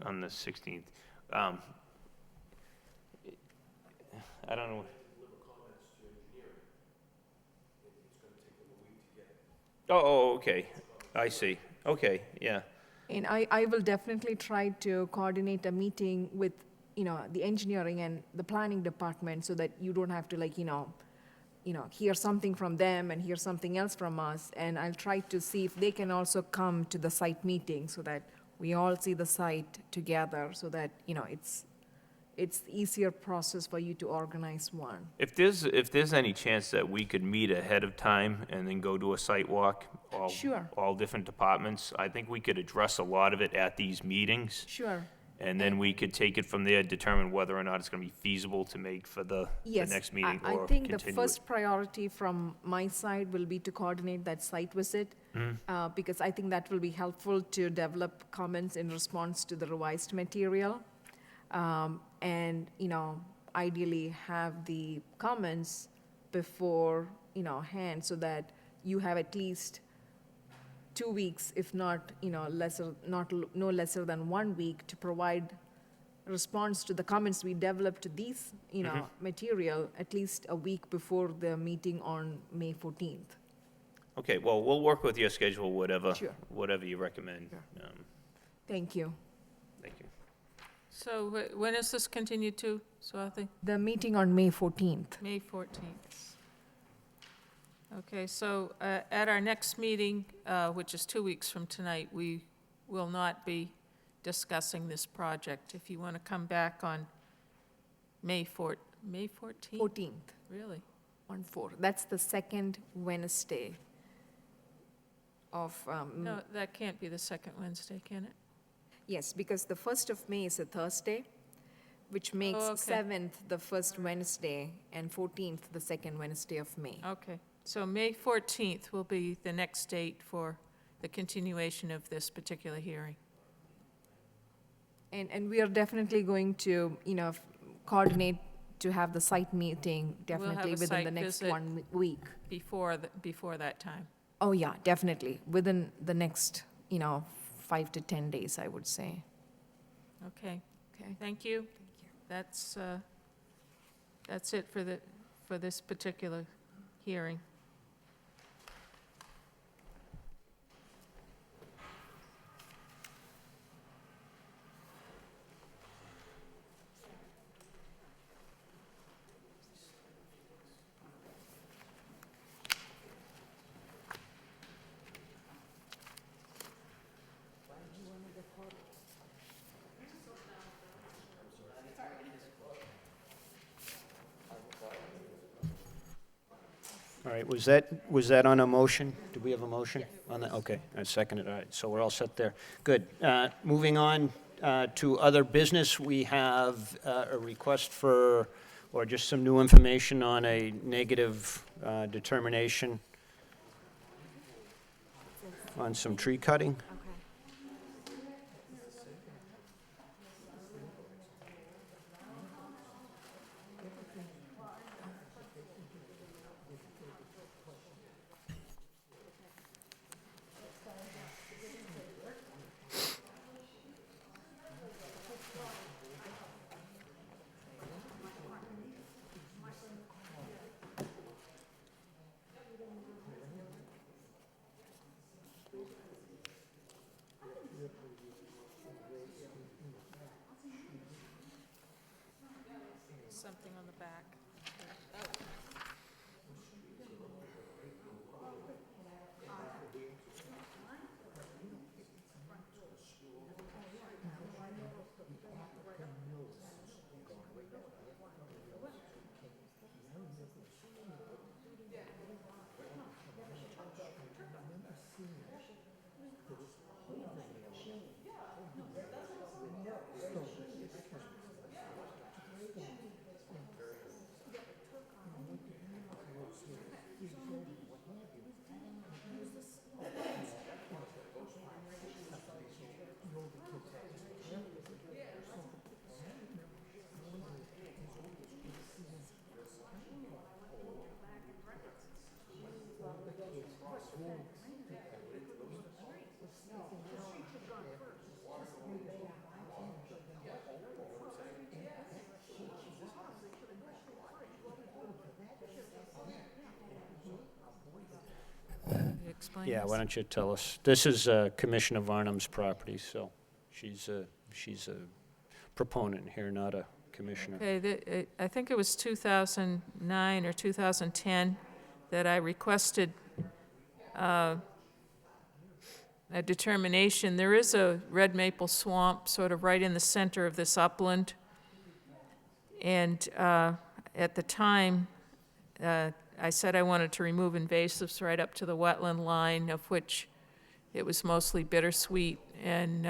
On the 16th. I don't know. Oh, okay. I see. Okay, yeah. And I will definitely try to coordinate a meeting with, the engineering and the planning department, so that you don't have to hear something from them and hear something else from us. And I'll try to see if they can also come to the site meeting, so that we all see the site together, so that, it's easier process for you to organize one. If there's any chance that we could meet ahead of time and then go do a site walk, Sure. all different departments, I think we could address a lot of it at these meetings. Sure. And then we could take it from there, determine whether or not it's going to be feasible to make for the next meeting, I or think continue the it. first priority from my side will be to coordinate that site visit, because I think that will be helpful to develop comments in response to the revised material. And, ideally have the comments before, hand, so that you have at least 2 weeks, if not, no lesser than 1 week, to provide response to the comments we developed to these, material, at least a week before the meeting on May 14th. Okay, well, we'll work with your schedule, Sure. whatever you recommend. Thank you. Thank you. So when is this continued to, Swati? The meeting on May 14th. May 14th. Okay, so at our next meeting, which is 2 weeks from tonight, we will not be discussing this project. If you want to come back on May 14th? 14th. Really? 1/4. That's the second Wednesday of, No, that can't be the second Wednesday, can it? yes, because the 1st of May is a Thursday, which makes Oh, okay. 7th the first Wednesday and 14th the second Wednesday of May. Okay, so May 14th will be the next date for the continuation of this particular hearing. And we are definitely going to, coordinate to have the site meeting We'll have definitely a within site the next visit 1 week. Before that time. Oh, yeah, definitely, within the next, 5 to 10 days, I would say. Okay, Okay. thank you. That's it for this particular hearing. All right, was that on a motion? Did we have a motion on that? Okay, I seconded, all right, so we're all set there. Good. Moving on to other business, we have a request for, or just some new information on a negative determination on some tree cutting. Something on the back. Explain Yeah, this. why don't you tell us? This is Commissioner Varnum's property, so she's a proponent here, not a commissioner. Okay, I think it was 2009 or 2010 that I requested a determination. There is a red maple swamp sort of right in the center of this upland. And at the time, I said I wanted to remove invasives right up to the wetland line, of which it was mostly bittersweet and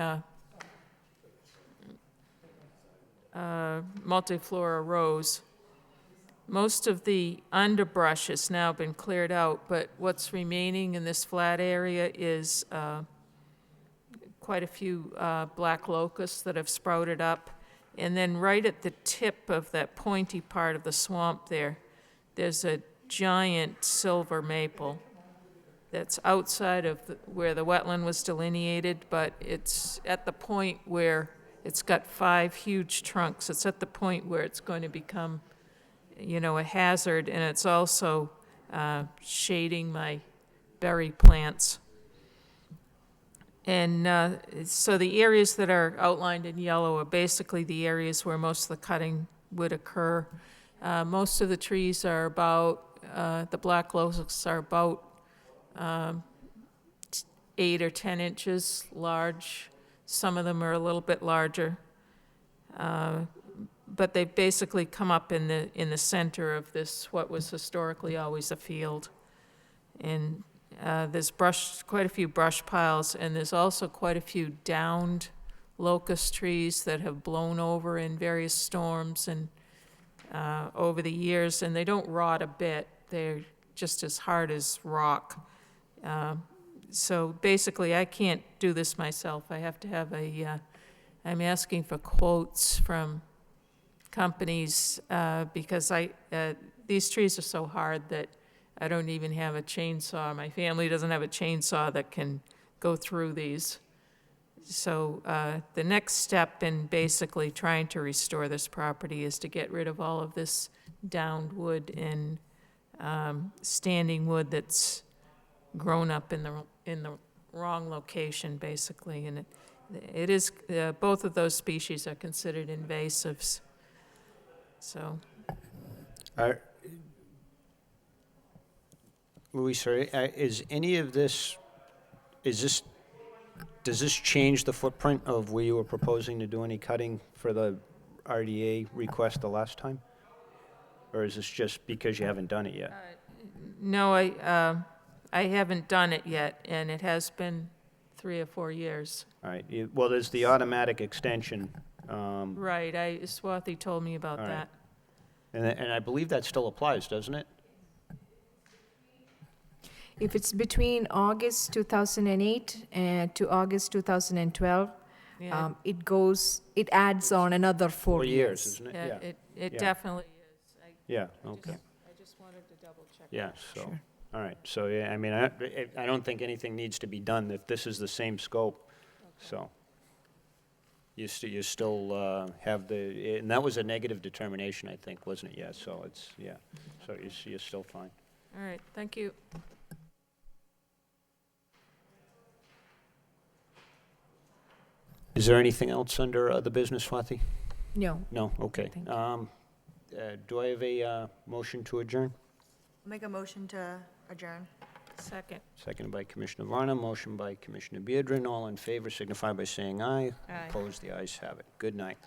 multiflora rose. Most of the underbrush has now been cleared out, but what's remaining in this flat area is quite a few black locusts that have sprouted up. And then right at the tip of that pointy part of the swamp there's a giant silver maple that's outside of where the wetland was delineated, but it's at the point where it's got 5 huge trunks. It's at the point where it's going to become, a hazard, and it's also shading my berry plants. And so the areas that are outlined in yellow are basically the areas where most of the cutting would occur. Most of the trees are about, the black locusts are about 8 or 10 inches large. Some of them are a little bit larger. But they've basically come up in the center of this, what was historically always a field. And there's quite a few brush piles, and there's also quite a few downed locust trees that have blown over in various storms and over the years, and they don't rot a bit. They're just as hard as rock. So basically, I can't do this myself. I have to have I'm asking for quotes from companies because these trees are so hard that I don't even have a chainsaw. My family doesn't have a chainsaw that can go through these. So the next step in basically trying to restore this property is to get rid of all of this downed wood and standing wood that's grown up in the wrong location, basically. And it is both of those species are considered invasives. So. Louis, sorry, is any of this, does this change the footprint of where you were proposing to do any cutting for the RDA request the last time? Or is this just because you haven't done it yet? No, I haven't done it yet, and it has been 3 or 4 years. All right, well, there's the automatic extension, Right, Swati told me about All right. that. and I believe that still applies, doesn't it? If it's between August 2008 and to August 2012, Yeah. it adds on another 4 4 years, years. isn't it? Yeah, it Yeah. definitely is. Yeah, okay. I just wanted to double check. Yeah, so, all right, so, yeah, I mean, I don't think anything needs to be done if this is the same scope, so. You still have the, and that was a negative determination, I think, wasn't it? Yeah, so it's, yeah, so you're still fine. All right, thank you. Is there anything else under other business, Swati? No. No, okay. Thank you. Do I have a motion to adjourn? Make a motion to adjourn. Second. Seconded by Commissioner Varna, motion by Commissioner Beardron. All in favor signify by saying aye. Aye. Opposed, the ayes have it. Good night.